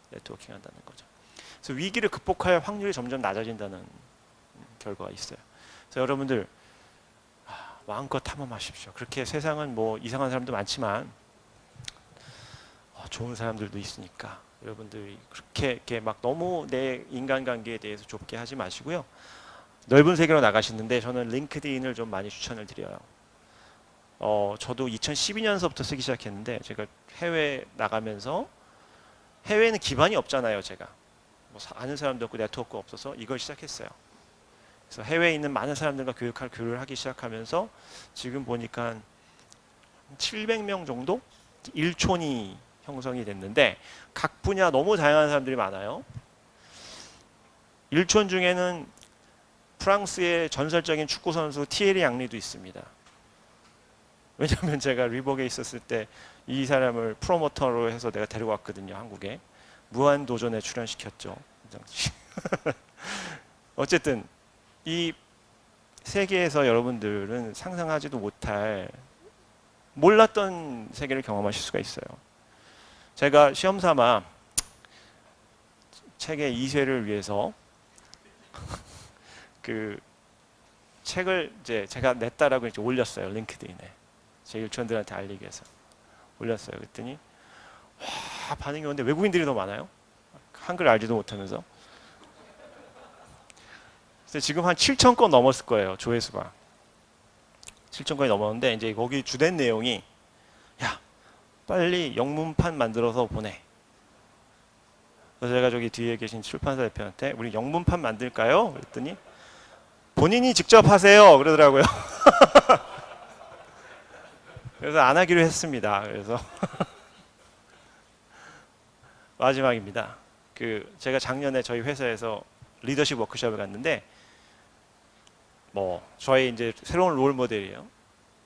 네트워킹 한다는 거죠. 그래서 위기를 극복할 확률이 점점 낮아진다는 결과가 있어요. 그래서 여러분들 마음껏 탐험하십시오. 그렇게 세상은 뭐 이상한 사람도 많지만 좋은 사람들도 있으니까 여러분들이 그렇게 이렇게 막 너무 내 인간관계에 대해서 좁게 하지 마시고요. 넓은 세계로 나가시는데 저는 링크드인을 좀 많이 추천을 드려요. 저도 2012년서부터 쓰기 시작했는데 제가 해외 나가면서 해외에는 기반이 없잖아요. 제가 뭐 아는 사람도 없고 네트워크가 없어서 이걸 시작했어요. 그래서 해외에 있는 많은 사람들과 교류를 하기 시작하면서 지금 보니까 700명 정도 일촌이 형성이 됐는데 각 분야 너무 다양한 사람들이 많아요. 일촌 중에는 프랑스의 전설적인 축구 선수 티에리 앙리도 있습니다. 왜냐하면 제가 리복에 있었을 때 이 사람을 프로모터로 해서 내가 데려왔거든요. 한국에. 무한도전에 출연시켰죠. 어쨌든 이 세계에서 여러분들은 상상하지도 못할 몰랐던 세계를 경험하실 수가 있어요. 제가 시험삼아 책의 2쇄를 위해서 그 책을 이제 제가 냈다라고 이제 올렸어요. 링크드인에. 제 일촌들한테 알리기 위해서 올렸어요. 그랬더니 와, 반응이 오는데 외국인들이 더 많아요. 한글 알지도 못하면서. 그래서 지금 한 7,000건 넘었을 거예요. 조회수가. 7,000건이 넘었는데 이제 거기 주된 내용이 야, 빨리 영문판 만들어서 보내. 그래서 제가 저기 뒤에 계신 출판사 대표한테 우리 영문판 만들까요? 그랬더니 본인이 직접 하세요. 그러더라고요. 그래서 안 하기로 했습니다. 그래서 마지막입니다. 제가 작년에 저희 회사에서 리더십 워크숍을 갔는데 저의 이제 새로운 롤 모델이에요.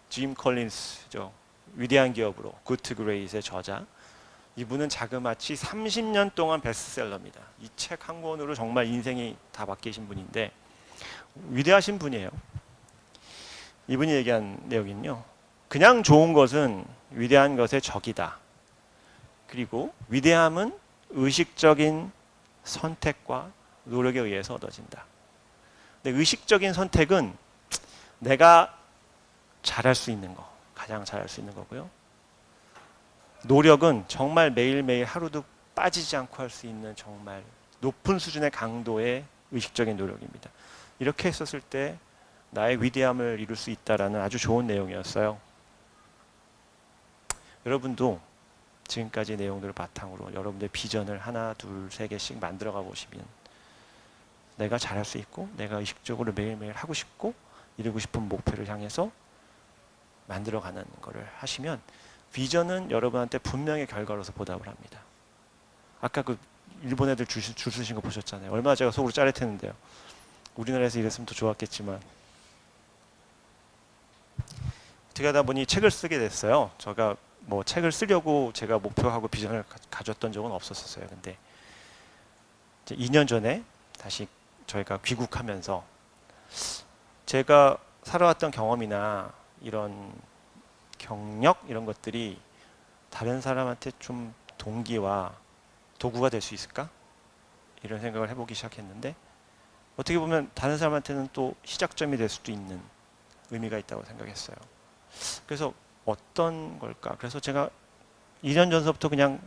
짐 컬린스죠. 위대한 기업으로 굿 투 그레이트의 저자. 이분은 자그마치 30년 동안 베스트셀러입니다. 이 책 한 권으로 정말 인생이 다 바뀌신 분인데 위대하신 분이에요. 이분이 얘기한 내용은요. 그냥 좋은 것은 위대한 것의 적이다. 그리고 위대함은 의식적인 선택과 노력에 의해서 얻어진다. 근데 의식적인 선택은 내가 잘할 수 있는 거, 가장 잘할 수 있는 거고요. 노력은 정말 매일매일 하루도 빠지지 않고 할 수 있는 정말 높은 수준의 강도의 의식적인 노력입니다. 이렇게 했었을 때 나의 위대함을 이룰 수 있다라는 아주 좋은 내용이었어요. 여러분도 지금까지 내용들을 바탕으로 여러분들의 비전을 하나, 둘, 세 개씩 만들어가 보시면 내가 잘할 수 있고 내가 의식적으로 매일매일 하고 싶고 이루고 싶은 목표를 향해서 만들어가는 것을 하시면 비전은 여러분한테 분명히 결과로서 보답을 합니다. 아까 그 일본 애들 줄 서신 거 보셨잖아요. 얼마나 제가 속으로 짜릿했는데요. 우리나라에서 이랬으면 더 좋았겠지만 어떻게 하다 보니 책을 쓰게 됐어요. 제가 뭐 책을 쓰려고 제가 목표하고 비전을 가졌던 적은 없었어요. 근데 이제 2년 전에 다시 저희가 귀국하면서 제가 살아왔던 경험이나 이런 경력 이런 것들이 다른 사람한테 좀 동기와 도구가 될 수 있을까? 이런 생각을 해보기 시작했는데 어떻게 보면 다른 사람한테는 또 시작점이 될 수도 있는 의미가 있다고 생각했어요. 그래서 어떤 걸까? 그래서 제가 2년 전서부터 그냥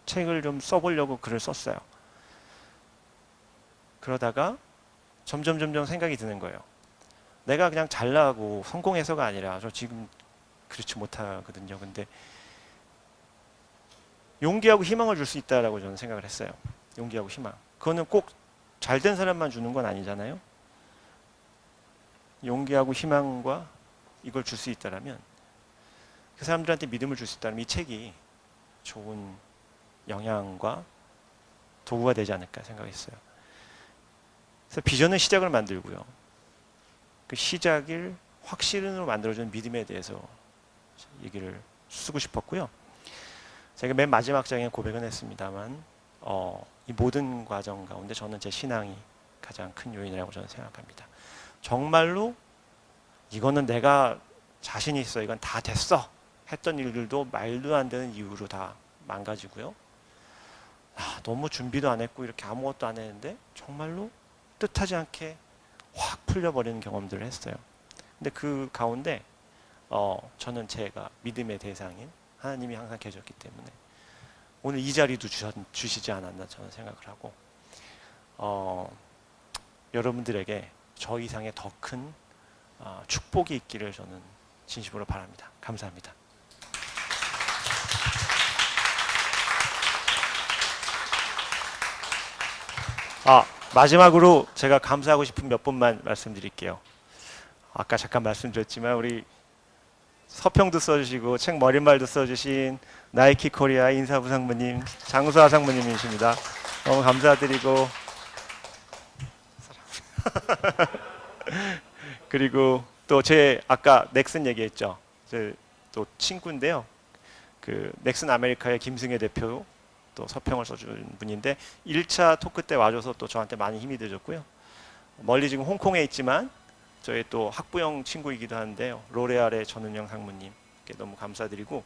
책을 좀 써보려고 글을 썼어요. 그러다가 점점 생각이 드는 거예요. 내가 그냥 잘나고 성공해서가 아니라 저 지금 그렇지 못하거든요. 근데 용기하고 희망을 줄 수 있다라고 저는 생각을 했어요. 용기하고 희망. 그거는 꼭 잘된 사람만 주는 건 아니잖아요. 용기하고 희망과 이걸 줄 수 있다라면 그 사람들한테 믿음을 줄 수 있다면 이 책이 좋은 영향과 도구가 되지 않을까 생각했어요. 그래서 비전은 시작을 만들고요. 그 시작을 확신으로 만들어주는 믿음에 대해서 얘기를 쓰고 싶었고요. 제가 맨 마지막 장에 고백은 했습니다만 이 모든 과정 가운데 저는 제 신앙이 가장 큰 요인이라고 저는 생각합니다. 정말로 이거는 내가 자신이 있어, 이건 다 됐어 했던 일들도 말도 안 되는 이유로 다 망가지고요. 너무 준비도 안 했고 이렇게 아무것도 안 했는데 정말로 뜻하지 않게 확 풀려버리는 경험들을 했어요. 근데 그 가운데 저는 제가 믿음의 대상인 하나님이 항상 계셨기 때문에 오늘 이 자리도 주시지 않았나 저는 생각을 하고 여러분들에게 저 이상의 더 큰 축복이 있기를 저는 진심으로 바랍니다. 감사합니다. 마지막으로 제가 감사하고 싶은 몇 분만 말씀드릴게요. 아까 잠깐 말씀드렸지만 우리 서평도 써주시고 책 머릿말도 써주신 나이키 코리아 인사부 상무님, 장수아 상무님이십니다. 너무 감사드리고 그리고 또 제 아까 넥슨 얘기했죠. 제 또 친구인데요. 그 넥슨 아메리카의 김승혜 대표 또 서평을 써준 분인데 1차 토크 때 와줘서 또 저한테 많이 힘이 되줬고요. 멀리 지금 홍콩에 있지만 저희 또 학부형 친구이기도 한데요. 로레알의 전은영 상무님께 너무 감사드리고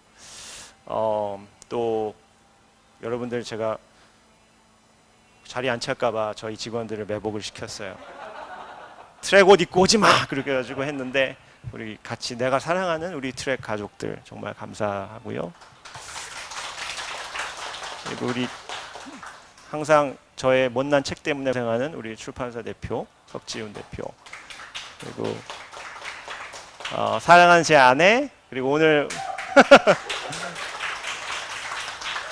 또 여러분들 제가 자리 안 찰까봐 저희 직원들을 매복을 시켰어요. 트랙 옷 입고 오지 마! 그렇게 해가지고 했는데 우리 같이 내가 사랑하는 우리 트랙 가족들 정말 감사하고요. 그리고 우리 항상 저의 못난 책 때문에 고생하는 우리 출판사 대표 석지훈 대표 그리고 사랑하는 제 아내 그리고 오늘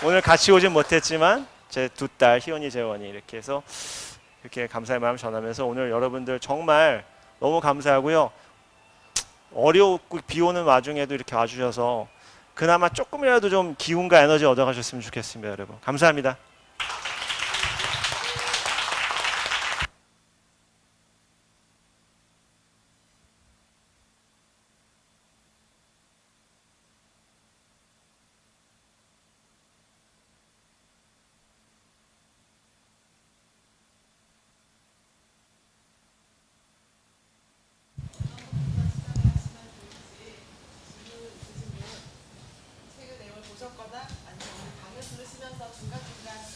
오늘 같이 오진 못했지만 제 두 딸 희원이 재원이 이렇게 해서 이렇게 감사의 마음 전하면서 오늘 여러분들 정말 너무 감사하고요. 어렵고 비 오는 와중에도 이렇게 와주셔서 그나마 조금이라도 좀 기운과 에너지 얻어가셨으면 좋겠습니다. 여러분 감사합니다. 책을 내용을 보셨거나 아니면 강의 들으시면서 중간중간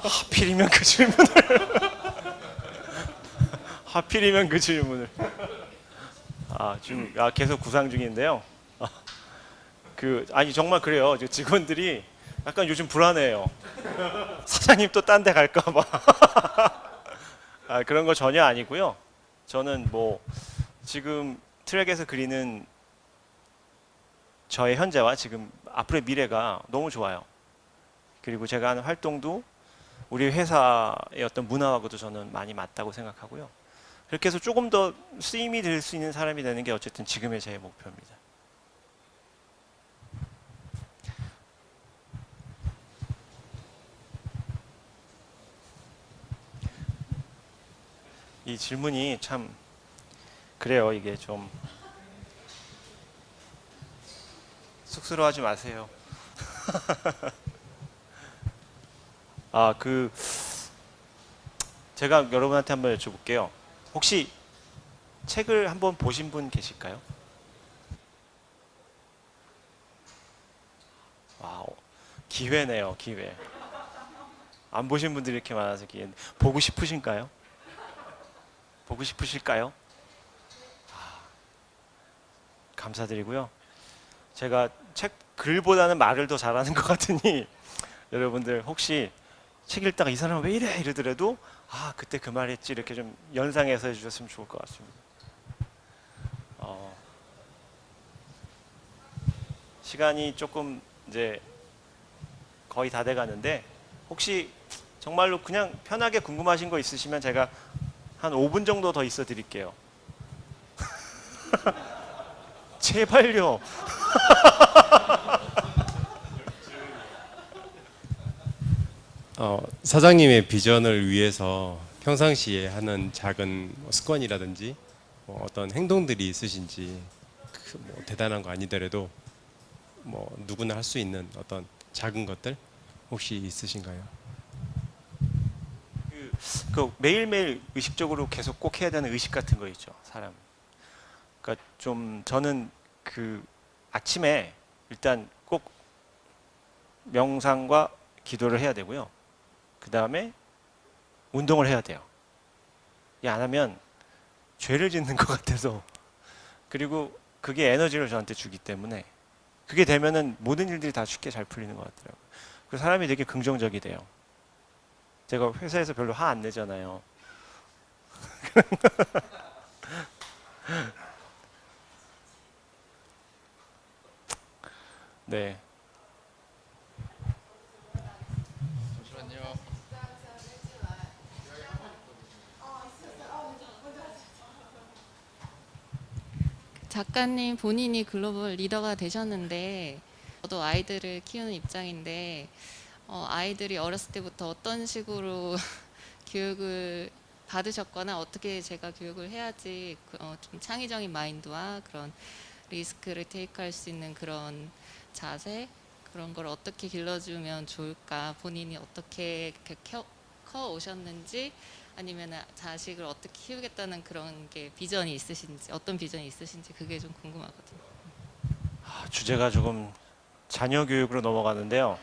하필이면 그 질문을 하필이면 그 질문을 지금 계속 구상 중인데요. 아니 정말 그래요. 직원들이 약간 요즘 불안해요. 사장님 또 딴 데 갈까 봐. 그런 거 전혀 아니고요. 저는 뭐 지금 트랙에서 그리는 저의 현재와 지금 앞으로의 미래가 너무 좋아요. 그리고 제가 하는 활동도 우리 회사의 어떤 문화하고도 저는 많이 맞다고 생각하고요. 그렇게 해서 조금 더 쓰임이 될 수 있는 사람이 되는 게 어쨌든 지금의 제 목표입니다. 이 질문이 참 그래요. 이게 좀 쑥스러워하지 마세요. 제가 여러분한테 한번 여쭤볼게요. 혹시 책을 한번 보신 분 계실까요? 와, 기회네요, 기회. 안 보신 분들이 이렇게 많아서 기회. 보고 싶으신가요? 보고 싶으실까요? 감사드리고요. 제가 책 글보다는 말을 더 잘하는 것 같으니 여러분들 혹시 책 읽다가 이 사람은 왜 이래 이러더라도 그때 그 말했지 이렇게 좀 연상해서 해주셨으면 좋을 것 같습니다. 시간이 조금 이제 거의 다 돼가는데 혹시 정말로 그냥 편하게 궁금하신 거 있으시면 제가 한 5분 정도 더 있어 드릴게요. 제발요. 사장님의 비전을 위해서 평상시에 하는 작은 습관이라든지 어떤 행동들이 있으신지 뭐 대단한 거 아니더라도 뭐 누구나 할 수 있는 어떤 작은 것들 혹시 있으신가요? 그 매일매일 의식적으로 계속 꼭 해야 되는 의식 같은 거 있죠, 사람. 그러니까 좀 저는 그 아침에 일단 꼭 명상과 기도를 해야 되고요. 그 다음에 운동을 해야 돼요. 이 안 하면 죄를 짓는 것 같아서. 그리고 그게 에너지를 저한테 주기 때문에 그게 되면은 모든 일들이 다 쉽게 잘 풀리는 것 같더라고요. 그 사람이 되게 긍정적이 돼요. 제가 회사에서 별로 화 안 내잖아요. 네. 작가님 본인이 글로벌 리더가 되셨는데 저도 아이들을 키우는 입장인데 아이들이 어렸을 때부터 어떤 식으로 교육을 받으셨거나 어떻게 제가 교육을 해야지 좀 창의적인 마인드와 그런 리스크를 테이크할 수 있는 그런 자세 그런 걸 어떻게 길러주면 좋을까 본인이 어떻게 커 오셨는지 아니면 자식을 어떻게 키우겠다는 그런 게 비전이 있으신지 어떤 비전이 있으신지 그게 좀 궁금하거든요. 주제가 조금 자녀 교육으로 넘어가는데요.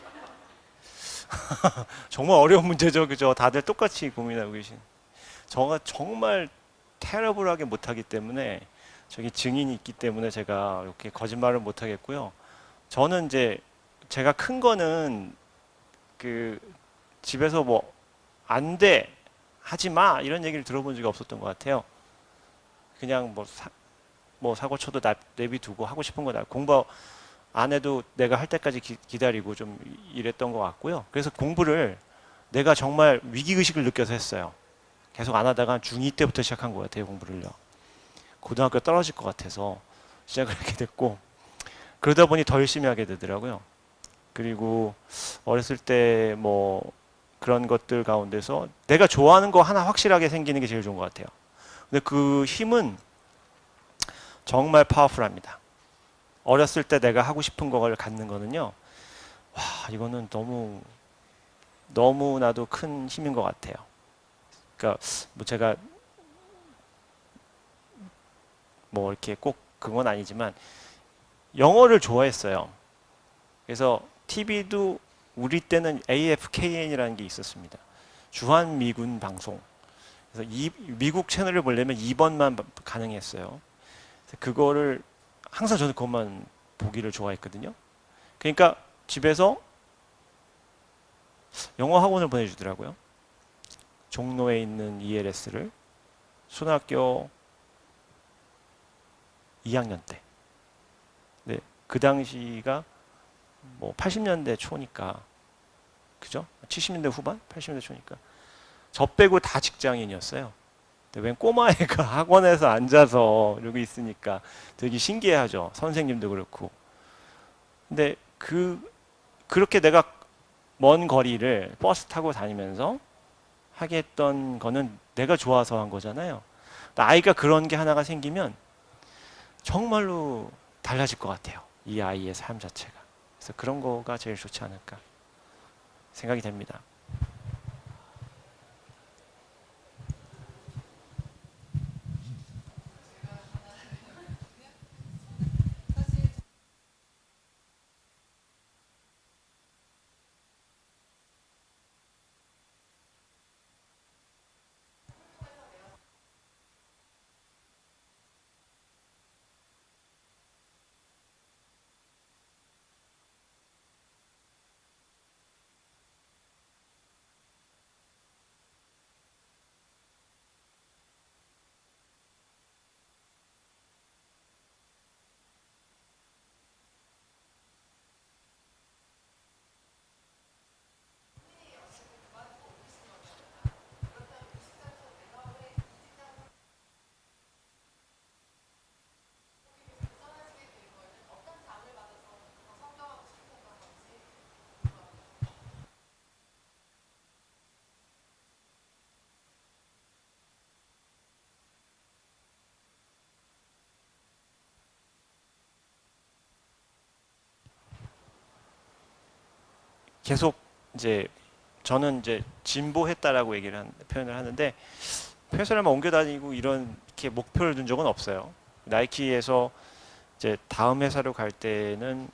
정말 어려운 문제죠, 그죠? 다들 똑같이 고민하고 계신. 저가 정말 테러블하게 못하기 때문에 저기 증인이 있기 때문에 제가 이렇게 거짓말을 못하겠고요. 저는 이제 제가 큰 거는 그 집에서 뭐 안 돼, 하지 마 이런 얘기를 들어본 적이 없었던 것 같아요. 그냥 뭐 사고 쳐도 내비두고 하고 싶은 거 공부 안 해도 내가 할 때까지 기다리고 좀 이랬던 것 같고요. 그래서 공부를 내가 정말 위기의식을 느껴서 했어요. 계속 안 하다가 중2 때부터 시작한 것 같아요, 공부를요. 고등학교 떨어질 것 같아서 시작을 하게 됐고, 그러다 보니 더 열심히 하게 되더라고요. 그리고 어렸을 때 뭐 그런 것들 가운데서 내가 좋아하는 거 하나 확실하게 생기는 게 제일 좋은 것 같아요. 근데 그 힘은 정말 파워풀합니다. 어렸을 때 내가 하고 싶은 걸 갖는 거는요. 와, 이거는 너무나도 큰 힘인 것 같아요. 그러니까 뭐 제가 뭐 이렇게 꼭 그건 아니지만 영어를 좋아했어요. 그래서 TV도 우리 때는 AFKN이라는 게 있었습니다. 주한미군 방송. 그래서 미국 채널을 보려면 2번만 가능했어요. 그래서 그거를 항상 저는 그것만 보기를 좋아했거든요. 그러니까 집에서 영어 학원을 보내주더라고요. 종로에 있는 ELS를 초등학교 2학년 때. 네, 그 당시가 뭐 80년대 초니까, 그죠? 70년대 후반, 80년대 초니까 저 빼고 다 직장인이었어요. 근데 웬 꼬마애가 학원에서 앉아서 이러고 있으니까 되게 신기해하죠. 선생님도 그렇고. 근데 그렇게 내가 먼 거리를 버스 타고 다니면서 하게 했던 거는 내가 좋아서 한 거잖아요. 아이가 그런 게 하나가 생기면 정말로 달라질 것 같아요. 이 아이의 삶 자체가. 그래서 그런 거가 제일 좋지 않을까 생각이 됩니다. 계속 이제 저는 이제 진보했다라고 표현을 하는데, 회사를 막 옮겨 다니고 이렇게 목표를 둔 적은 없어요. 나이키에서 이제 다음 회사로 갈 때는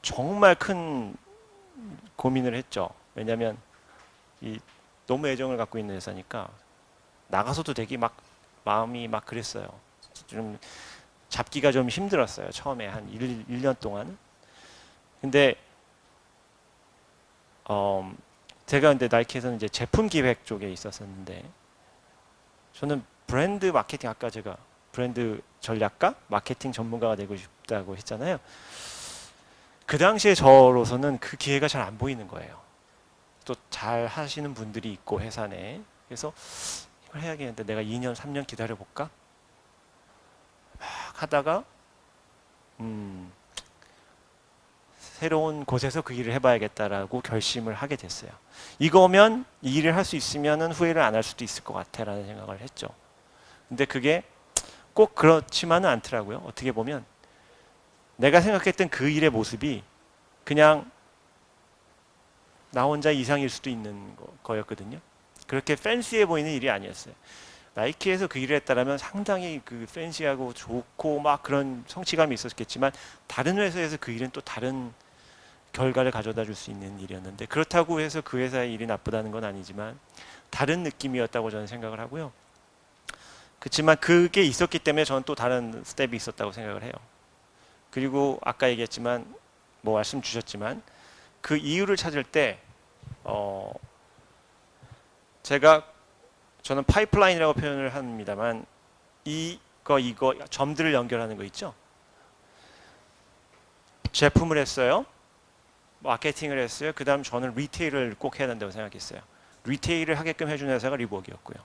정말 큰 고민을 했죠. 왜냐하면 너무 애정을 갖고 있는 회사니까 나가서도 되게 막 마음이 막 그랬어요. 좀 잡기가 좀 힘들었어요. 처음에 한 1년 동안. 근데 제가 근데 나이키에서는 이제 제품 기획 쪽에 있었었는데, 저는 브랜드 마케팅, 아까 제가 브랜드 전략가, 마케팅 전문가가 되고 싶다고 했잖아요. 그 당시에 저로서는 그 기회가 잘 안 보이는 거예요. 또 잘 하시는 분들이 있고 회사 내에. 그래서 이걸 해야겠는데 내가 2년, 3년 기다려 볼까? 막 하다가 새로운 곳에서 그 일을 해봐야겠다라고 결심을 하게 됐어요. 이거면 이 일을 할 수 있으면 후회를 안 할 수도 있을 것 같아라는 생각을 했죠. 근데 그게 꼭 그렇지만은 않더라고요. 어떻게 보면 내가 생각했던 그 일의 모습이 그냥 나 혼자 이상일 수도 있는 거였거든요. 그렇게 팬시해 보이는 일이 아니었어요. 나이키에서 그 일을 했다라면 상당히 그 팬시하고 좋고 막 그런 성취감이 있었겠지만, 다른 회사에서 그 일은 또 다른 결과를 가져다 줄 수 있는 일이었는데, 그렇다고 해서 그 회사의 일이 나쁘다는 건 아니지만 다른 느낌이었다고 저는 생각을 하고요. 그렇지만 그게 있었기 때문에 저는 또 다른 스텝이 있었다고 생각을 해요. 그리고 아까 얘기했지만, 뭐 말씀 주셨지만, 그 이유를 찾을 때 저는 파이프라인이라고 표현을 합니다만, 이거 점들을 연결하는 거 있죠. 제품을 했어요. 마케팅을 했어요. 그 다음 저는 리테일을 꼭 해야 된다고 생각했어요. 리테일을 하게끔 해준 회사가 리복이었고요.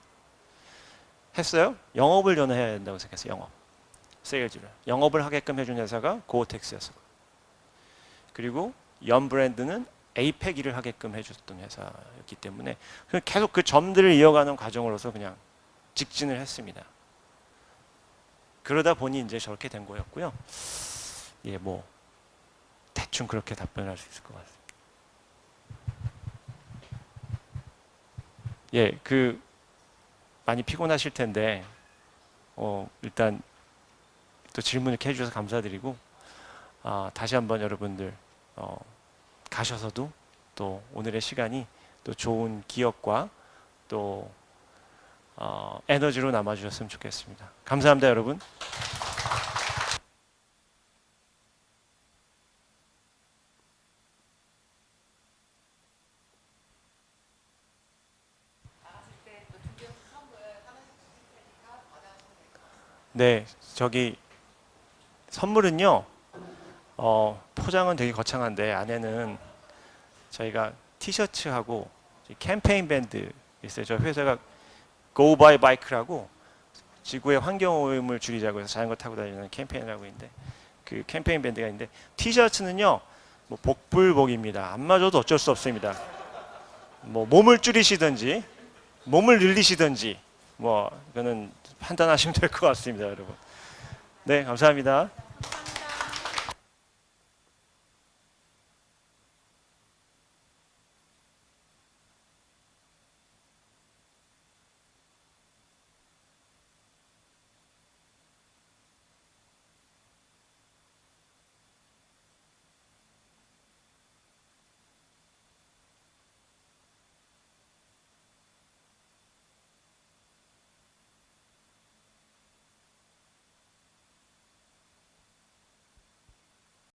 했어요. 영업을 저는 해야 된다고 생각했어요. 영업. 세일즈를. 영업을 하게끔 해준 회사가 고어텍스였어요. 그리고 연 브랜드는 에이펙 일을 하게끔 해줬던 회사였기 때문에 계속 그 점들을 이어가는 과정으로서 그냥 직진을 했습니다. 그러다 보니 이제 저렇게 된 거였고요. 예, 뭐 대충 그렇게 답변할 수 있을 것 같습니다. 예, 많이 피곤하실 텐데 일단 또 질문을 이렇게 해주셔서 감사드리고, 다시 한번 여러분들 가셔서도 또 오늘의 시간이 또 좋은 기억과 또 에너지로 남아주셨으면 좋겠습니다. 감사합니다, 여러분. 네, 저기 선물은요. 포장은 되게 거창한데 안에는 저희가 티셔츠하고 캠페인 밴드 있어요. 저희 회사가 Go by Bike라고 지구의 환경 오염을 줄이자고 해서 자전거 타고 다니는 캠페인을 하고 있는데 그 캠페인 밴드가 있는데 티셔츠는요. 뭐 복불복입니다. 안 맞아도 어쩔 수 없습니다. 뭐 몸을 줄이시든지 몸을 늘리시든지 뭐 이거는 판단하시면 될 것 같습니다, 여러분. 네, 감사합니다.